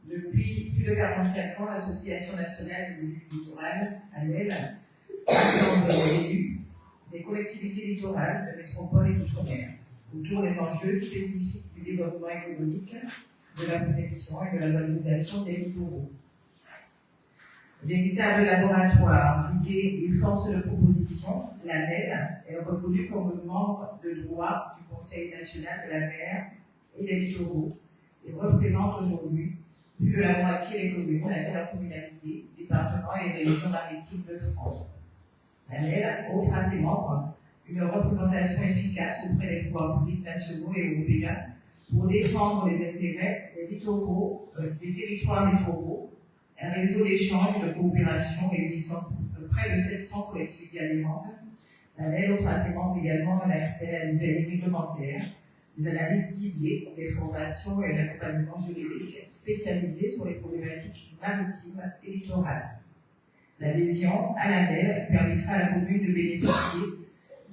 Depuis plus de 45 ans, l'Association nationale des élus du littoral, ANEL, rassemble les élus des collectivités littorales, de métropole et d'outre-mer, autour des enjeux spécifiques du développement économique, de la protection et de la valorisation des littoraux. Véritable laboratoire d'idées et force de proposition, l'ANEL est reconnue comme membre de droit du Conseil national de la mer et des littoraux et représente aujourd'hui plus de la moitié des communes, intercommunalités, départements et régions maritimes de France. L'ANEL offre à ses membres une représentation efficace auprès des pouvoirs publics nationaux et européens pour défendre les intérêts des littoraux, des territoires littoraux, un réseau d'échanges et de coopération réunissant près de 700 collectivités adhérentes. L'ANEL offre à ses membres également un accès à une veille réglementaire, des analyses ciblées, des formations et un accompagnement juridique spécialisé sur les problématiques maritimes et littorales. L'adhésion à l'ANEL permettra à la commune de bénéficier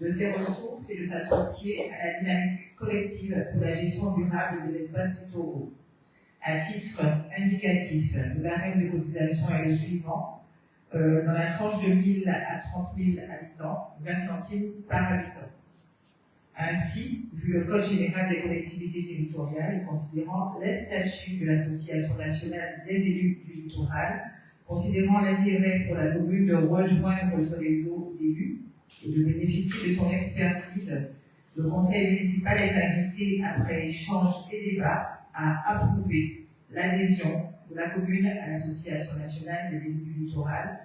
de ses ressources et de s'associer à la dynamique collective pour la gestion durable des espaces littoraux. À titre indicatif, le barème de cotisation est le suivant. Dans la tranche de 1000 à 30 000 habitants, 20 centimes par habitant. Ainsi, vu le Code général des collectivités territoriales et considérant les statuts de l'Association nationale des élus du littoral, considérant l'intérêt pour la commune de rejoindre ce réseau d'élus et de bénéficier de son expertise, le conseil municipal est invité, après échange et débat, à approuver l'adhésion de la commune à l'Association nationale des élus du littoral,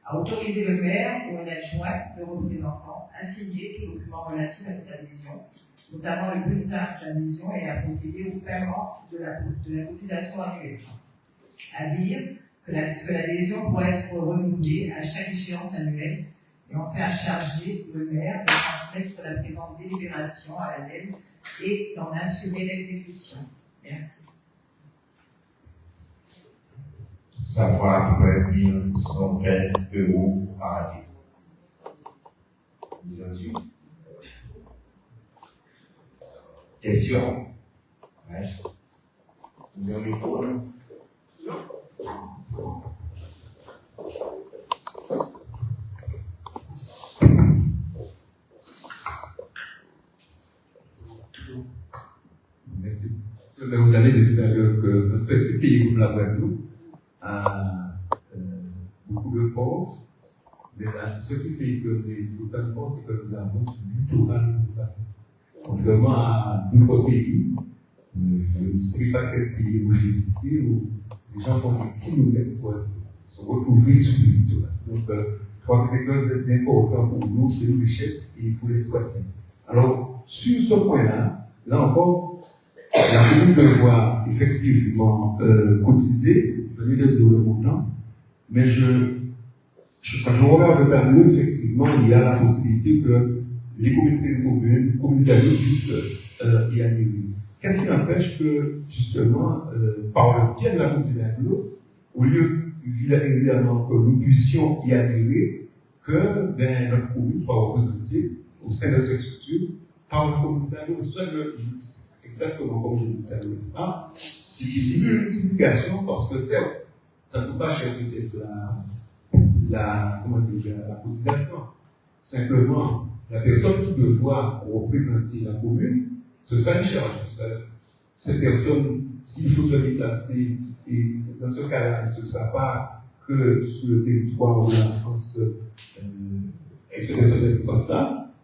à autoriser le maire ou un adjoint, le représentant, à signer tout document relatif à cette adhésion, notamment le bulletin d'adhésion, et à procéder au paiement de la cotisation annuelle. À dire que l'adhésion pourra être renouvelée à chaque échéance annuelle, et enfin à charger le maire de transmettre la présente délibération à l'ANEL et d'en assurer l'exécution. Merci. Savoir peut être 1120 € par année. Question. Ouais. Vous avez micro, non? Merci. Vous avez dit tout à l'heure que notre petit pays comme la Guadeloupe a beaucoup de ports, mais là, ce qui fait que les autant de ports, c'est que nous avons une littoral de ça. Contrairement à d'autres pays, je ne sais pas quel pays où j'ai visité, où les gens font des kilomètres pour se retrouver sur le littoral. Donc, je crois que c'est quelque chose d'important pour nous, c'est une richesse et il faut l'exploiter. Alors, sur ce point-là, là encore, la commune devra effectivement cotiser, je vais le dire le montant, mais quand je regarde le tableau, effectivement, il y a la possibilité que les communautés de communes, communautés puissent y adhérer. Qu'est-ce qui empêche que, justement, par le biais de la communauté d'agglo, au lieu, évidemment, que nous puissions y adhérer, que notre commune soit représentée au sein de cette structure par la communauté d'agglo. C'est pour ça que exactement comme je l'ai dit tout à l'heure. C'est une multiplication parce que certes, ça ne peut pas chercher peut-être la cotisation. Simplement, la personne qui devra représenter la commune, ce sera une charge. Cette personne, s'il faut se déplacer, et dans ce cas-là, ce ne sera pas que sur le territoire de la France,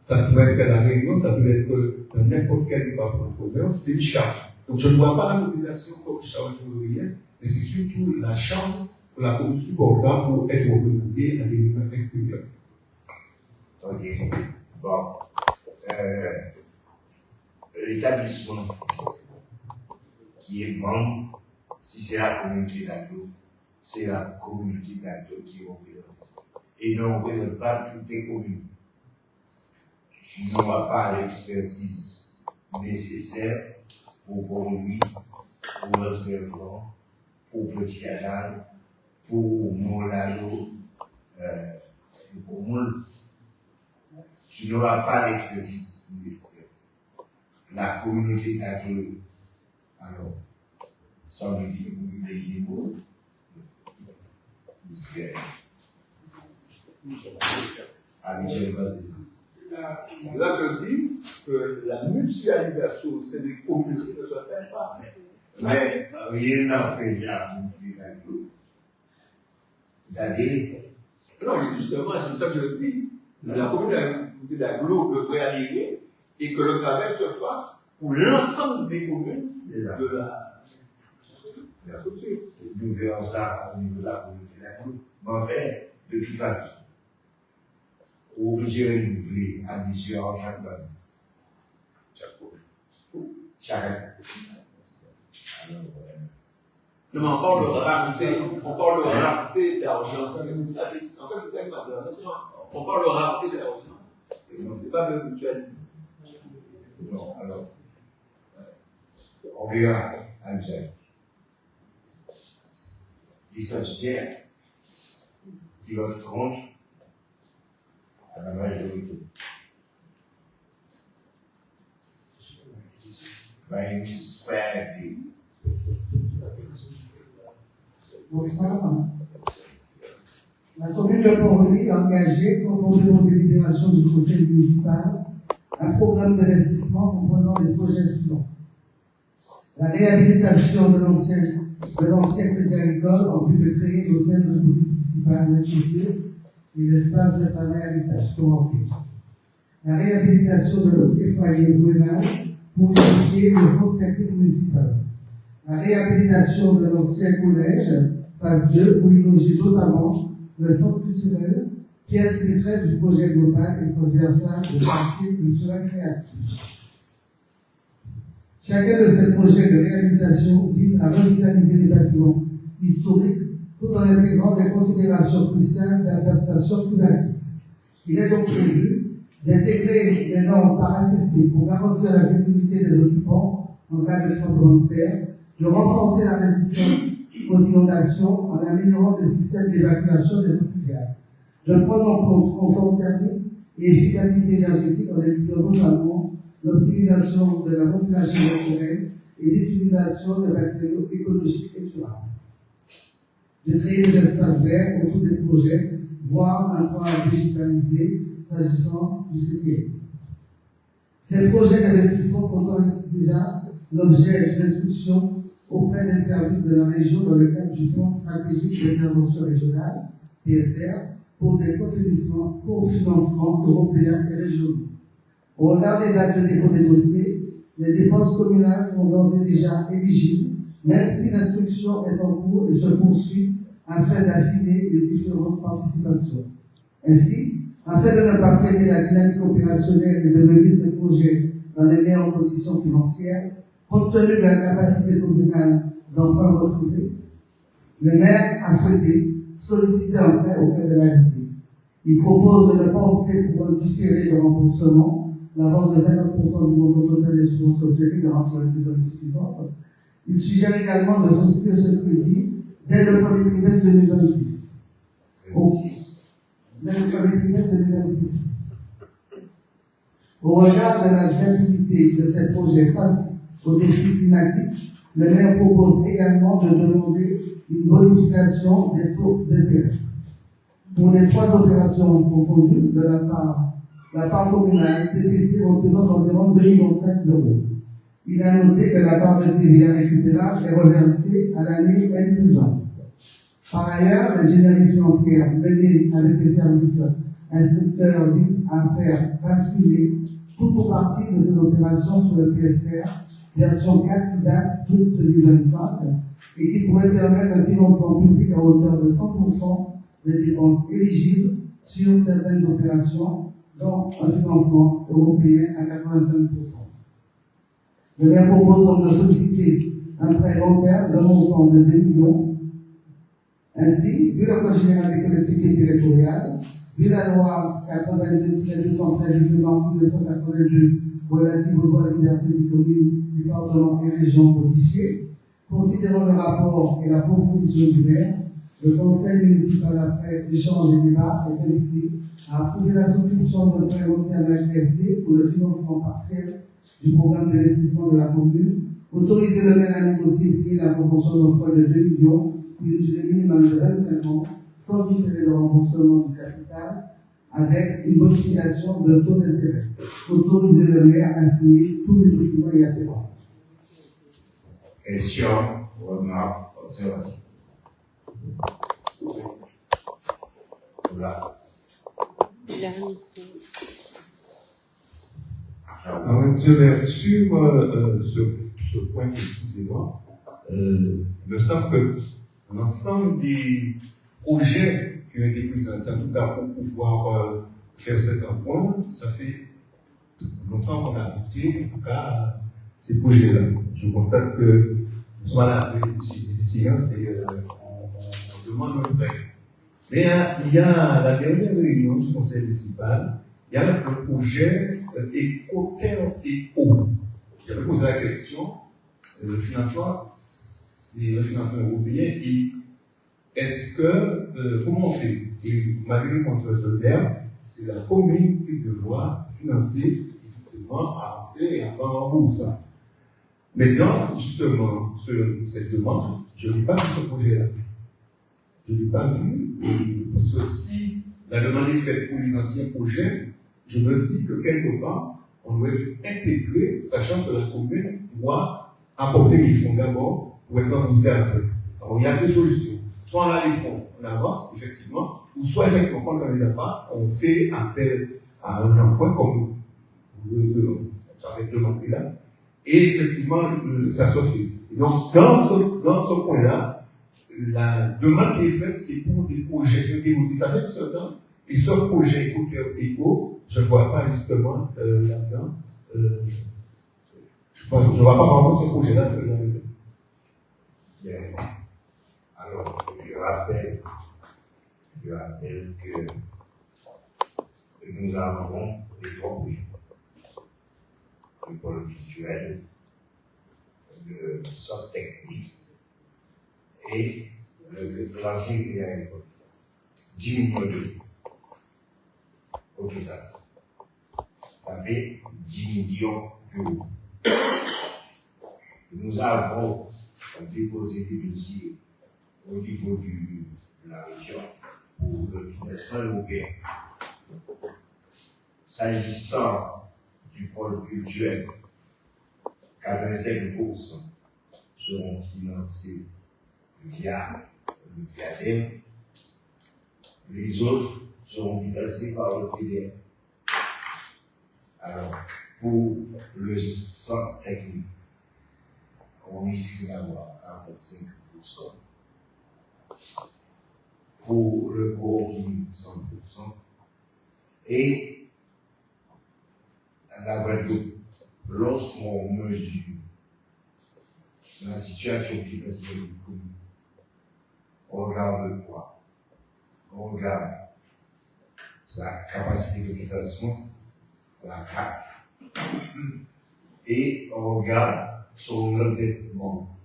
ça pourrait être à la Réunion, ça peut être dans n'importe quel département de province, c'est une charge. Donc je ne vois pas la cotisation comme charge ouvrière, mais c'est surtout la charge que la commune supportera pour être représentée à l'événement extérieur. Ok. Bon. L'établissement qui est membre, si c'est la communauté d'agglo, c'est la communauté d'agglo qui représente. Et ne représente pas toutes les communes. Tu n'auras pas l'expertise nécessaire pour conduire, pour réservoir pour Petit Canal, pour Molalo, pour Moul, qui n'aura pas l'expertise. La communauté catholique, alors, sans lui dire, vous voulez dire, C'est là que je dis que la mutualisation au sein des communautés ne se fait pas. Mais rien n'a fait la mutualisation. C'est-à-dire. Non, mais justement, c'est ça que je dis. La communauté d'Aglo devrait adhérer et que le travail se fasse pour l'ensemble des communes de la structure. Nous verrons ça au niveau de la communauté d'Aglo. Mais en fait, de toute façon, obligé de renouveler addition chaque année. Chaque année. Non, mais on parle de rareté d'argent. En fait, c'est ça qui m'intéresse. On parle de rareté d'argent. C'est pas de mutualiser. Non, alors, on verra, Angèle. L'essentiel qui va prendre à la majorité. Vai espere. Bonsoir. La commune de Port-Louis est engagée, conformément aux délibérations du conseil municipal, un programme d'investissement comprenant les projets suivants. La réhabilitation de l'ancien crédit agricole en vue de créer l'hôtel de police municipale rez-de-chaussée et l'espace de travail habitage co-opté. La réhabilitation de l'ancien foyer rural pour édifier le centre technique municipal. La réhabilitation de l'ancien collège, phase 2, pour y loger notamment le centre culturel, pièce maîtresse du projet global et transversal de quartier culturel créatif. Chacun de ces projets de réhabilitation vise à revitaliser les bâtiments historiques tout en intégrant des considérations cruciales d'adaptation climatique. Il est donc prévu d'intégrer des normes parasystiques pour garantir la sécurité des occupants en cas de tremblement de terre, de renforcer la résistance aux inondations en améliorant le système d'évacuation des eaux pluviales, de prendre en compte confort thermique et efficacité énergétique en incluant notamment l'optimisation de la ventilation naturelle et l'utilisation de matériaux écologiques et durables. De créer des espaces verts autour des projets, voire un point digitalisé s'agissant du CTM. Ces projets d'investissement font déjà l'objet d'une instruction auprès des services de la région dans le cadre du plan stratégique d'intervention régionale, PSR, pour des cofinancements européens et régionaux. Au regard des dates de dépôt des dossiers, les dépenses communales sont d'ores et déjà éligibles, même si l'instruction est en cours et se poursuit afin d'affiner les différentes participations. Ainsi, afin de ne pas freiner la dynamique opérationnelle et de mener ce projet dans les meilleures conditions financières, compte tenu de la capacité communale d'emprunt retrouvée, le maire a souhaité solliciter un prêt auprès de l'AFD. Il propose de ne pas opter pour un différé de remboursement, l'avance de 50% du montant total des subventions obtenues garantir une plus insuffisante. Il suggère également de solliciter ce crédit dès le premier trimestre 2026. Dès le premier trimestre 2026. Au regard de la viabilité de ces projets face aux défis climatiques, le maire propose également de demander une bonification des taux d'intérêt. Pour les trois opérations confondues, de la part communale TTC représente environ 2,5 millions d'euros. Il a noté que la part de TVA récupérable est reversée à l'année N+1. Par ailleurs, l'ingénierie financière menée avec les services instructeurs vise à faire basculer toute ou partie de ces opérations sur le PSR, version 4 qui date d'août 2025, et qui pourrait permettre un financement public à hauteur de 100% des dépenses éligibles sur certaines opérations, dont un financement européen à 85%. Le maire propose donc de solliciter un prêt long terme d'un montant de 2 millions. Ainsi, vu le Code général des collectivités territoriales, vu la loi 82-213 de mars 1982 relative aux droits et libertés des communes, départements et régions codifiées, Considérant le rapport et la proposition du maire, le conseil municipal, après échange et débat, est invité à approuver la souscription d'un prêt volontaire à l'AFD pour le financement partiel du programme d'investissement de la commune, autoriser le maire à négocier et signer la convention d'emploi de 2 millions pour une durée minimale de 25 ans, sans différer le remboursement du capital, avec une bonification d'un taux d'intérêt. Autoriser le maire à signer tous les documents y afférents. Question, remarque, observation. Voilà. Il a un micro. Alors, monsieur le maire, sur ce point précisément, il me semble que l'ensemble des projets qui ont été présentés, en tout cas pour pouvoir faire cet point, ça fait longtemps qu'on a voté, en tout cas, ces projets-là. Je constate que nous sommes à la séance et on demande un prêt. Mais il y a la dernière réunion du conseil municipal, il y a le projet Éco-Terre et Eau. J'avais posé la question, le financement, c'est le financement européen, et est-ce que, comment on fait? Et malgré le contrat soldaire, c'est la commune qui doit financer, effectivement, avancer et avoir un remboursement. Maintenant, justement, cette demande, je n'ai pas vu ce projet-là. Je ne l'ai pas vu, parce que si la demande est faite pour les anciens projets, je me dis que quelque part, on doit intégrer, sachant que la commune doit apporter les fonds d'abord pour être remboursé après. Alors, il y a deux solutions. Soit on a les fonds, on avance, effectivement, ou soit, effectivement, quand on ne les a pas, on fait appel à un emprunt comme ça va être demandé là, et effectivement, ça se fait. Et donc, dans ce point-là, la demande qui est faite, c'est pour des projets évolutifs. Ça fait ce temps, et ce projet Éco, je ne vois pas justement là-dedans. Je ne vois pas vraiment ce projet-là. Bien. Alors, je rappelle que nous avons les trois projets. Le pôle culturel, le centre technique et l'ancien crédit 10 millions d'euros au total. Ça fait 10 millions d'euros. Nous avons déposé des dossiers au niveau de la région pour le financement européen. S'agissant du pôle culturel, 85% seront financés via le FIADEM. Les autres seront financés par le FEDER. Alors, pour le centre technique, on risque d'avoir 45%. Pour le coworking, 100%. Et la Guadeloupe, lorsqu'on mesure la situation financière du commune, on regarde quoi? On regarde sa capacité de financement, la CAF, et on regarde son endettement.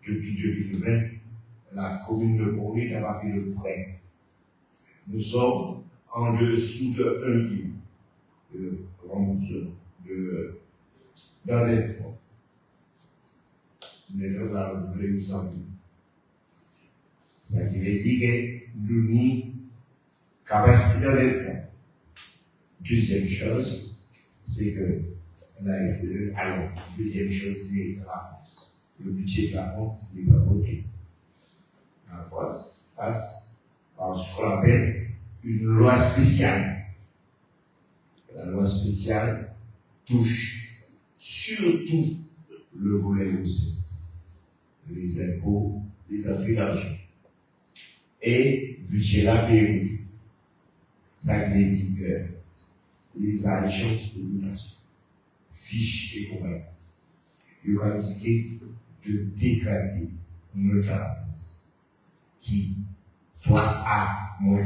Depuis 2020, la commune de Corée n'a pas fait de prêt. Nous sommes en dessous de 1 million de remboursement, d'endettement. Nous sommes dans le 800 000. Ça veut dire que nous avons une capacité d'endettement. Deuxième chose, c'est que l'AFE, alors, deuxième chose, c'est le budget de la France n'est pas voté. La France passe par ce qu'on appelle une loi spéciale. La loi spéciale touche surtout le volet aussi, les impôts, les entrées d'argent. Et le budget là payé. Ça veut dire que les agences de donation, fiches et compagnie, ils vont risquer de dégrader notre avance, qui doit à moins.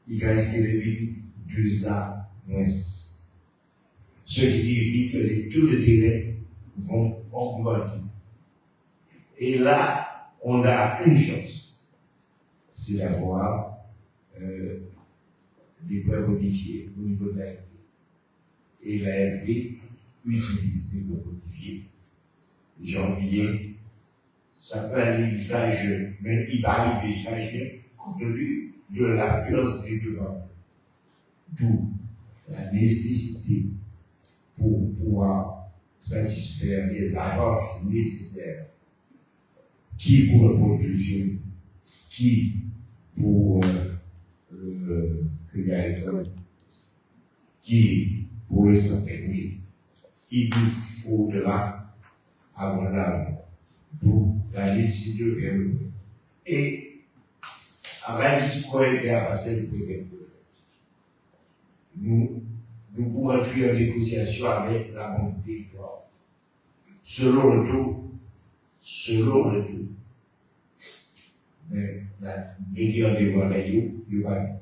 Il va risquer de vivre 2 ans moins. Ce qui signifie que les taux de délai vont augmenter. Et là, on a une chance, c'est d'avoir des points modifiés au niveau de l'AFD. Et l'AFD utilise des points modifiés. Janvier, ça peut aller jusqu'à juin, mais il va arriver jusqu'à juin compte tenu de l'affluence des demandes. D'où la nécessité pour pouvoir satisfaire les avances nécessaires, qui pour la production, qui pour qui pour le sang technique. Il nous faut de là abondamment pour la nécessité de faire le. Et avant jusqu'au été à passer le préfet. Nous pouvons entrer en négociation avec la montée du territoire. Selon le tout. Mais la meilleure des voies là, il va.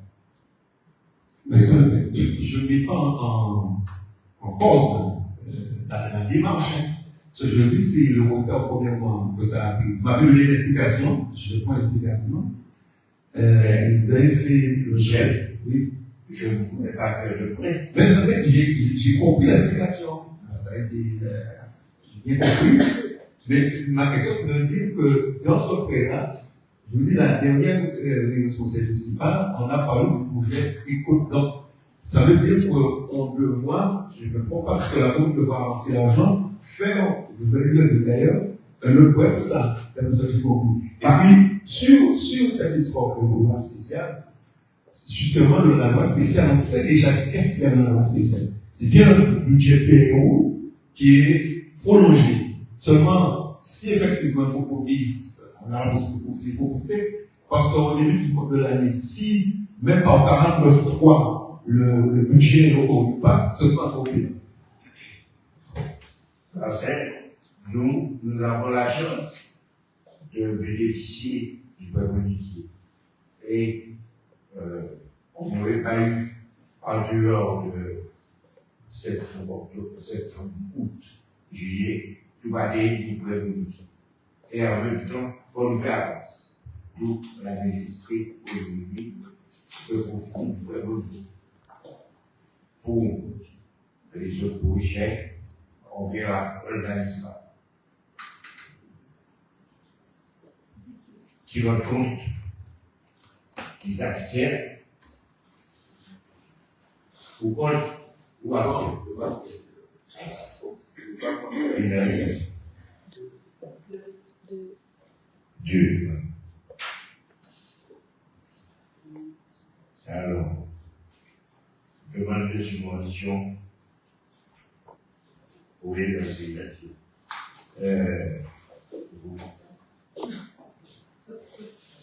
Je ne mets pas en cause la démarche. Ce que je dis, c'est le monteur, premièrement, que ça a pris. Vous m'avez donné l'explication, je prends l'explication. Vous avez fait le chef. Oui. Je ne pouvais pas faire le prêt. Mais j'ai compris l'explication. Ça a été. J'ai bien compris. Mais ma question, c'est de dire que dans ce prêt-là, je vous dis, la dernière réunion du conseil municipal, on a parlé du projet écoute. Donc, ça veut dire qu'on peut voir, je ne prends pas sur la route de voir avancer l'argent, faire, vous allez le dire d'ailleurs, le point de ça, la personne qui beaucoup. Et puis, sur cette histoire de loi spéciale, justement, la loi spéciale, on sait déjà qu'est-ce qu'il y a dans la loi spéciale. C'est bien le budget PO qui est prolongé. Seulement, si effectivement il faut profiter, on a la possibilité de profiter, parce qu'au début du compte de l'année, si même par 49.3, le budget local passe, ce sera trop bien. En fait, nous avons la chance de bénéficier du point modifié. Et on n'aurait pas eu, en dehors de septembre, août, juillet, tout va être du point modifié. Et en même temps, il faut nous faire avance. D'où la nécessité aujourd'hui de profiter du point modifié. Pour les autres projets, on verra l'organisme qui rend compte, qui s'abstiennent, ou contre, ou abstiennent. Deux. Alors, demande de subvention pour les associations. Je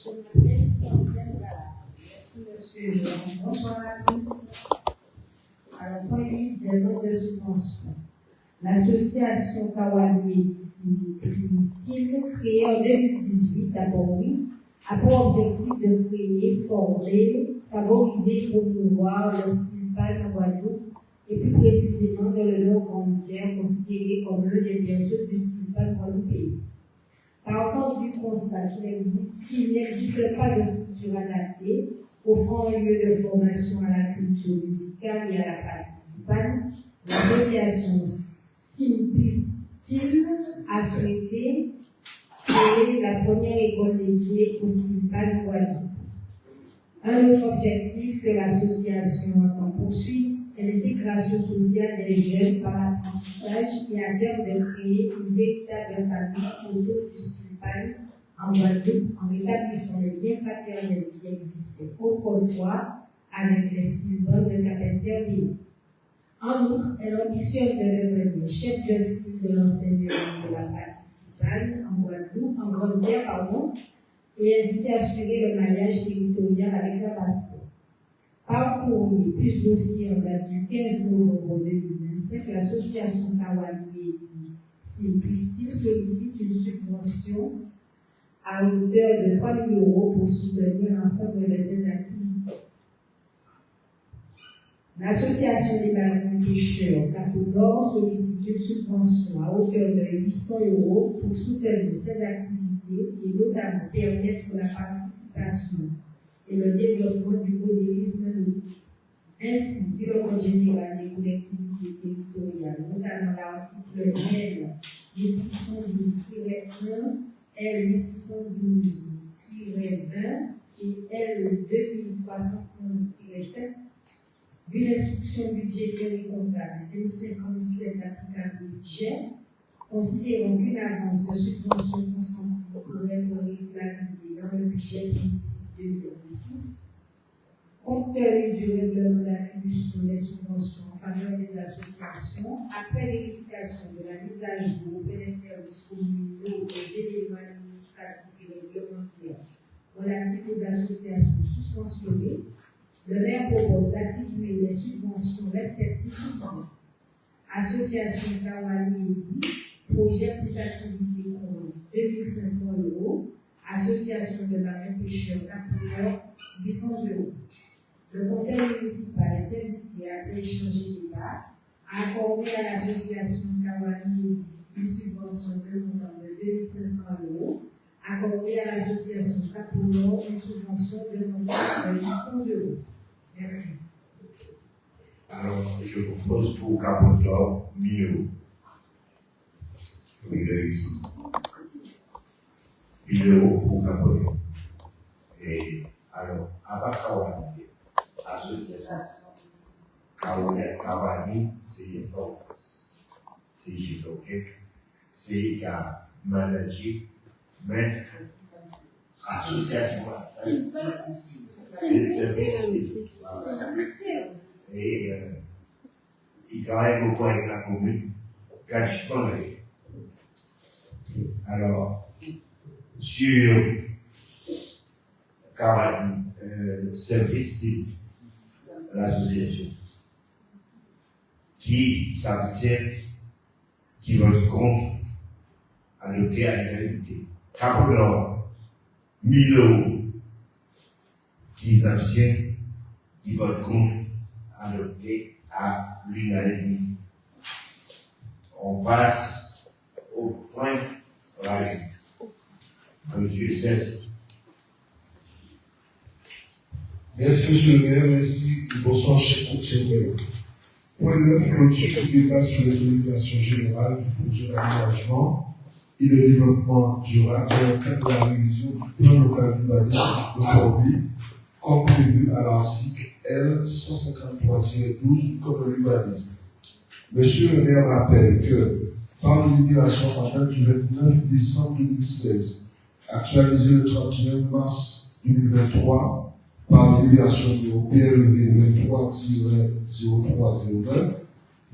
m'appelle Estelle Gala. Merci, monsieur. Bonsoir à tous. Alors, point 8 de nom de subvention. L'association Kawani Médecine Style, créée en 2018 à Bordeaux, a pour objectif de créer, former, favoriser et promouvoir le style palme en Guadeloupe, et plus précisément dans le nord Grande-Terre, considéré comme l'un des berceaux du style palme guadeloupéen. Par contre, du constat qu'il n'existe pas de structure adaptée, offrant un lieu de formation à la culture musicale et à la pratique du palme, l'association Simpli-Style a souhaité créer la première école dédiée au style palme Guadeloupe. Un autre objectif que l'association entend poursuivre est l'intégration sociale des jeunes par l'apprentissage et à terme de créer une véritable famille autour du style palme en Guadeloupe en rétablissant les liens fraternels qui existaient autrefois avec les styles bandes de Capesterre-Ville. En outre, elle ambitionne de devenir chef de file de l'enseignement de la pratique du palme en Guadeloupe, en Grande-Terre, et ainsi assurer le maillage territorial avec la pasteur. Par courrier plus dossier en date du 15 novembre 2025, l'association Kawani Simpli-Style sollicite une subvention à hauteur de 3 000 € pour soutenir l'ensemble de ses activités. L'association des marins pêcheurs Cap-au-Nord sollicite une subvention à hauteur de 800 € pour soutenir ses activités et notamment permettre la participation et le développement du modélisme nautique. Ainsi, vu le Code général des collectivités territoriales, notamment l'article L 1612-1, L 1612-20 et L 2311-7, vu l'instruction budgétaire et comptable M57 applicable au budget, considérant qu'une avance de subvention consentie pourrait être régularisée dans le budget politique 2026, compte tenu du règlement d'attribution des subventions en faveur des associations, après vérification de la mise à jour auprès des services communaux des éléments administratifs et réglementaires relatifs aux associations suspensionnées, le maire propose d'attribuer les subventions respectives suivantes. Association Kawani-Medi, projet pour s'activité pour 2500 €. Association de marins pêcheurs Cap-au-Nord, 800 €. Le conseil municipal est invité après échanger des débats à accorder à l'association Kawani-Medi une subvention de montant de 2500 €, accorder à l'association Cap-au-Nord une subvention de montant de 800 €. Merci. Alors, je propose pour Cap-au-Nord 1000 €. Oui, le 800. 1000 € pour Cap-au-Nord. Et alors, à Bakawani, association Kawani, c'est fort. C'est Jifoket, c'est qu'à manager, mais association. Et il travaille beaucoup avec la commune, alors, sur service l'association qui s'abstient, qui vote contre, adopté à l'unanimité. Cap-au-Nord, 1000 € qui s'abstiennent, qui votent contre, adopté à l'unanimité. On passe au point raison. Monsieur Cesse. Merci, monsieur le maire, merci. Bonsoir, chers collègues. Point 9, clôture du débat sur les obligations générales du projet d'aménagement et de développement durable dans le cadre de la révision du plan local d'urbanisme de Corbie, comme prévu à l'article L 153-12 du Code de l'urbanisme. Monsieur le maire rappelle que, par délibération en date du 29 décembre 2016, actualisée le 31 mars 2023, par délibération de PLV 23-0309,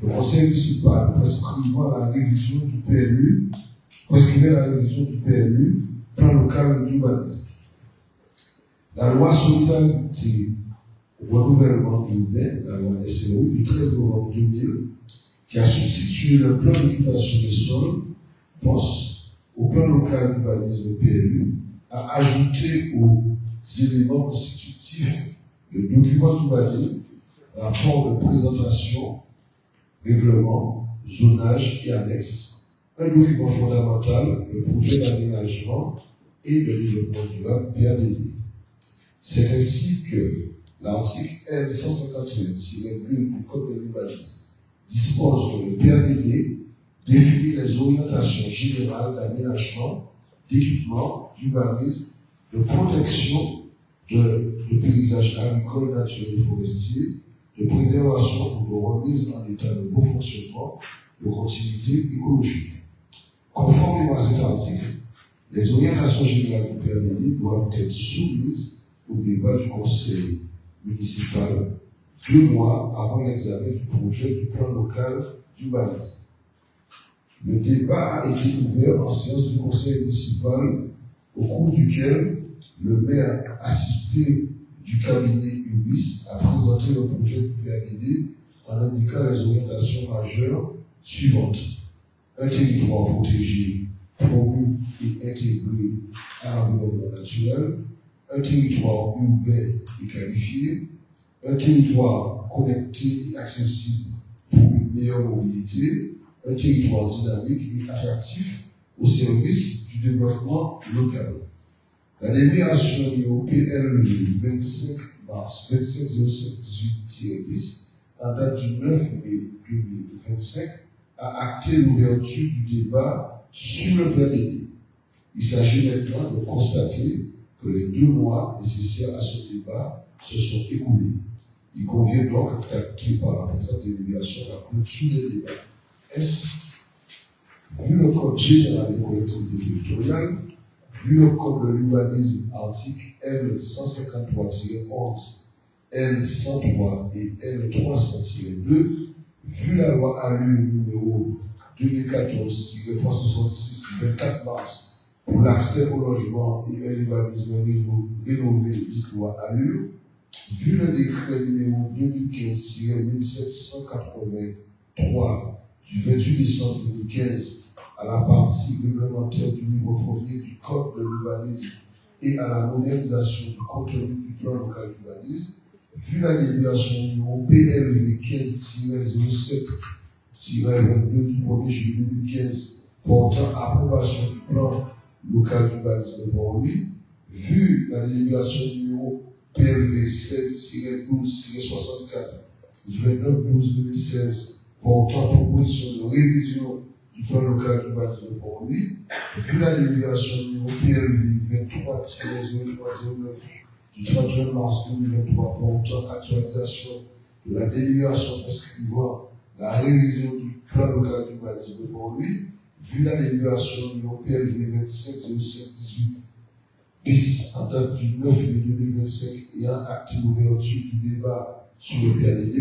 le conseil municipal prescrivant la révision du PLU, plan local d'urbanisme. La loi solidarité renouvellement urbain, la loi SRU, du 13 novembre 2000, qui a substitué le plan d'occupation des sols, POS, au plan local d'urbanisme PLU, a ajouté aux éléments constitutifs de documents d'urbanisme la forme de présentation, règlement, zonage et annexe, un document fondamental, le projet d'aménagement et de développement durable PADD. C'est ainsi que l'article L 151-2 du Code de l'urbanisme dispose que le PADD définit les orientations générales d'aménagement, d'équipement, d'urbanisme, de protection de paysages agricoles, naturels et forestiers, de préservation ou de remise en état de bon fonctionnement, de continuité écologique. Conformément à cet article, les orientations générales du PADD doivent être soumises au débat du conseil municipal 2 mois avant l'examen du projet du plan local d'urbanisme. Le débat a été ouvert en séance du conseil municipal au cours duquel le maire assisté du cabinet UBIS a présenté le projet du PADD en indiquant les orientations majeures suivantes. Un territoire protégé, promu et intégré à l'environnement naturel, un territoire urbain et qualifié, un territoire connecté et accessible pour une meilleure mobilité, un territoire dynamique et attractif au service du développement local. La délibération européenne du 25 mars 25/07/18-10 en date du 9 mai 2025 a acté l'ouverture du débat sur le PND. Il s'agit maintenant de constater que les 2 mois nécessaires à ce débat se sont écoulés. Il convient donc d'acter par la présente délibération la clôture des débats. Vu le Code général des collectivités territoriales, vu le Code de l'urbanisme, article L153-11, L103 et L300-2, vu la loi ALUR numéro 2014-366 du 24 mars pour l'accès au logement et à l'urbanisme rénové, dite loi ALUR, vu le décret numéro 2015-1783 du 28 décembre 2015 à la partie réglementaire du niveau 1er du Code de l'urbanisme et à la modernisation du contenu du plan local d'urbanisme, vu la délibération numéro PLV 15-07-22 du 1er juillet 2015 portant approbation du plan local d'urbanisme de Port-Louis, vu la délibération numéro PLV 16-12-64 du 29/12/2016 portant proposition de révision du plan local d'urbanisme de Port-Louis, vu la délibération numéro PLV 23-0309 du 31 mars 2023 portant actualisation de la délibération prescrivant la révision du plan local d'urbanisme de Port-Louis, vu la délibération numéro PLV 25-05-18 en date du 9 mai 2025 ayant acté l'ouverture du débat sur le PND,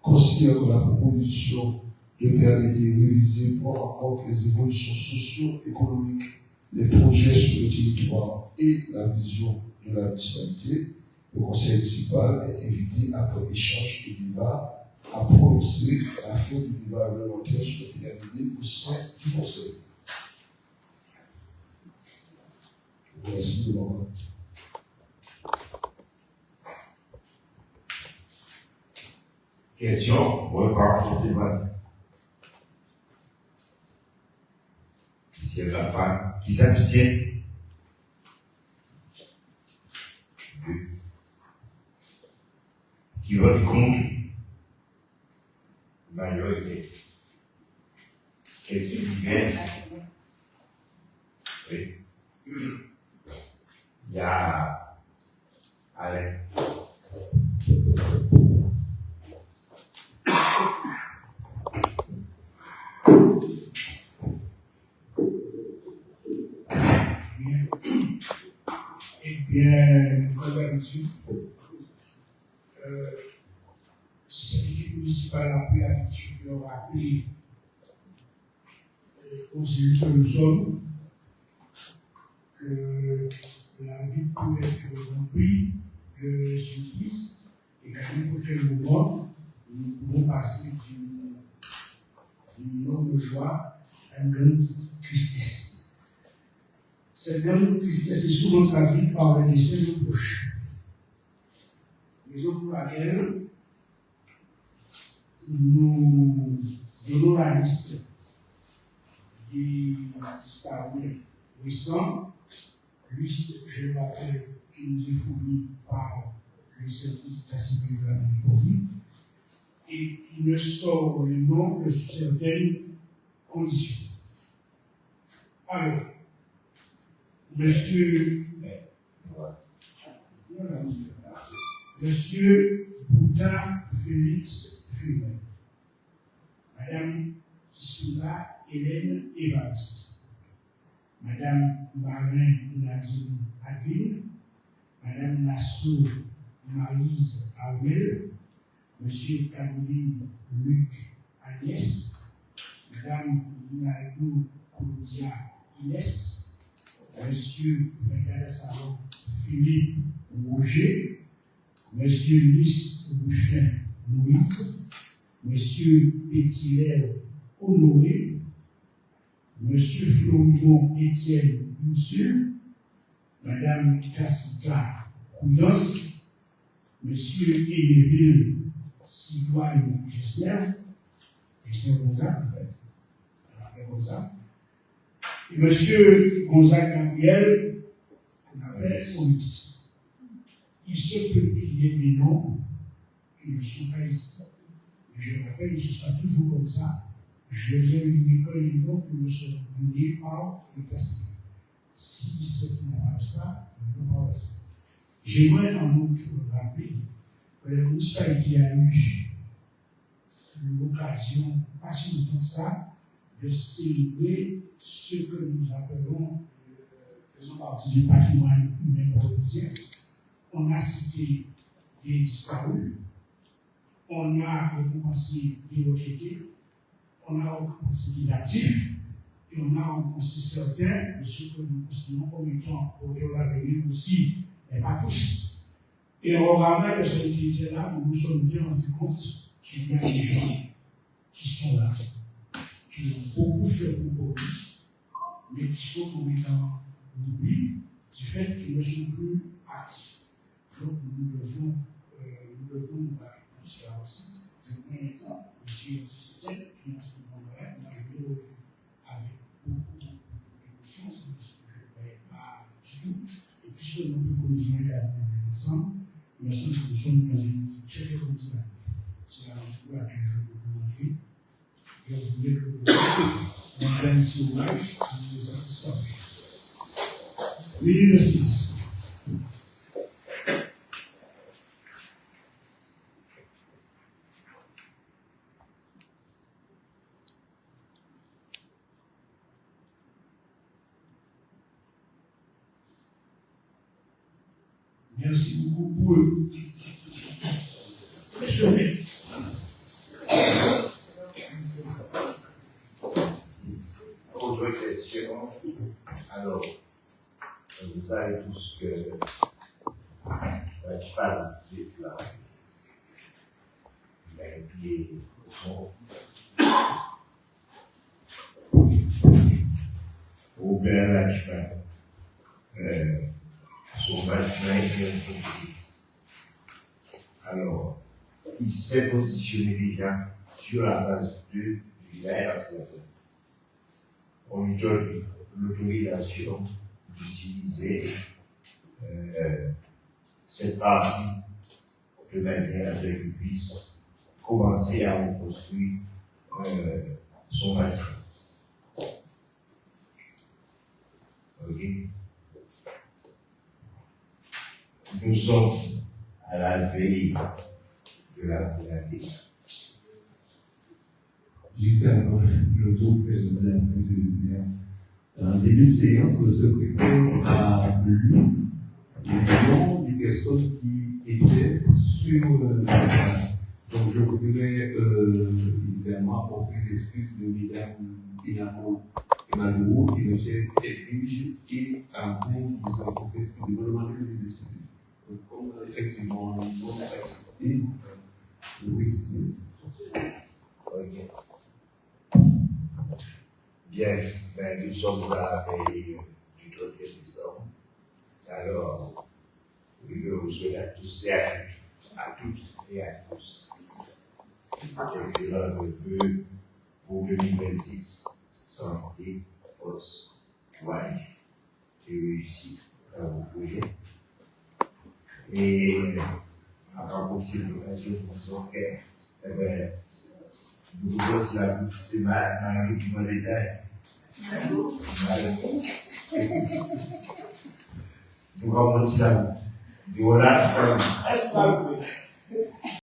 considère que la proposition de PND révisée prend en compte les évolutions socio-économiques, les projets sur le territoire et la vision de la municipalité. Le conseil municipal est invité après échange et débat à prononcer à la fin du débat réglementaire sur le PND au sein du conseil. Je vous remercie de m'avoir. Question, repas pour débat. Si elle n'a pas, qui s'abstient? Qui vote contre? Majorité. Question diverse. Oui. Il y a Alain. Bien, comme d'habitude, cette équipe municipale a pris l'habitude de rappeler aux élus que nous sommes que la vie peut être remplie de surprises et qu'à n'importe quel moment, nous pouvons passer d'une énorme joie à une grande tristesse. Cette grande tristesse est souvent traduite par les décès de nos proches. Raison pour laquelle nous donnons la liste des disparus récents, liste, je le rappelle, qui nous est fournie par le service d'état civil de la République et qui ne sort le nom que sous certaines conditions. Alors, Monsieur Bouddha Félix Fumet, Madame Soula Hélène Evans, Madame Marin Nadine Adeline, Madame Nassau Maryse Awel, Monsieur Caroline Luc Agnès, Madame Rinaldo Claudia Inès, Monsieur Salon Philippe Roger, Monsieur Luis Bouffin Moïse, Monsieur Pétilaire Honoré, Monsieur Florimond Étienne Unsul, Madame Cassita Koudos, Monsieur Éléville citoyen Gessner Gonzague, en fait. Gonzague. Et monsieur Gonzague Gabriel, qu'on appelle politicien. Il se peut qu'il y ait des noms qui ne sont pas ici. Mais je rappelle que ce sera toujours comme ça. Je vais lui école les noms qui ne seront donnés par le personnel. Si c'est pour ça, il ne va pas ça. J'aimerais en outre rappeler que la municipalité a eu l'occasion, pas si longtemps que ça, de célébrer ce que nous appelons, faisant partie du patrimoine humain parisien. On a cité des disparus, on a récompensé des rejetés, on a récompensé des actifs, et on a récompensé certains de ceux que nous considérons comme étant pour l'avenir aussi, mais pas tous. Et en regardant la personne qui était là, nous nous sommes bien rendus compte qu'il y a des gens qui sont là, qui ont beaucoup fait pour lui, mais qui sont comme étant oubliés du fait qu'ils ne sont plus actifs. Donc nous devons cela aussi. Je vous prends un exemple, M. Soutien, qui est en ce moment-là, moi je l'ai revu avec beaucoup d'émotion, c'est ce que je ne voyais pas du tout. Et puisque nous nous connaissons également ensemble, il me semble que nous sommes dans une très bonne dynamique. C'est la raison pour laquelle je veux vous montrer. Et je voulais que vous donne ce ouvrage qui nous satisfait. Minute 6. Merci beaucoup pour eux. Monsieur le Autre question. Alors, vous savez tous que je parle des flammes. Il a un pied au fond. Au Bel Lachman. Son bâtiment est bien construit. Alors, il s'est positionné déjà sur la phase 2 du village. On lui donne l'autorisation d'utiliser cette partie de manière à ce qu'il puisse commencer à reconstruire son bâtiment. Ok? Nous sommes à la veille de la finalité. Juste avant le groupe de la feuille de lumière, en début de séance, le secrétaire a lu le nom des personnes qui étaient sur la page. Donc je voudrais évidemment apporter les excuses de Mme Dinamo Emmanuel et M. Edwige et après ils ont confessé qu'ils me demander de les excuser. Donc comme effectivement ils n'ont pas existé, le précise. Bien, ben, nous sommes à la veille du 31 décembre. Alors, je vous souhaite à tous et à toutes et à tous excellents vœux pour 2026, santé, force, courage et réussite dans vos projets. Et avant de profiter de l'occasion pour son cœur, eh bien, nous vous aussi la bouche, c'est Marie qui m'a les ailes. Nous allons aussi la bouche. Et voilà,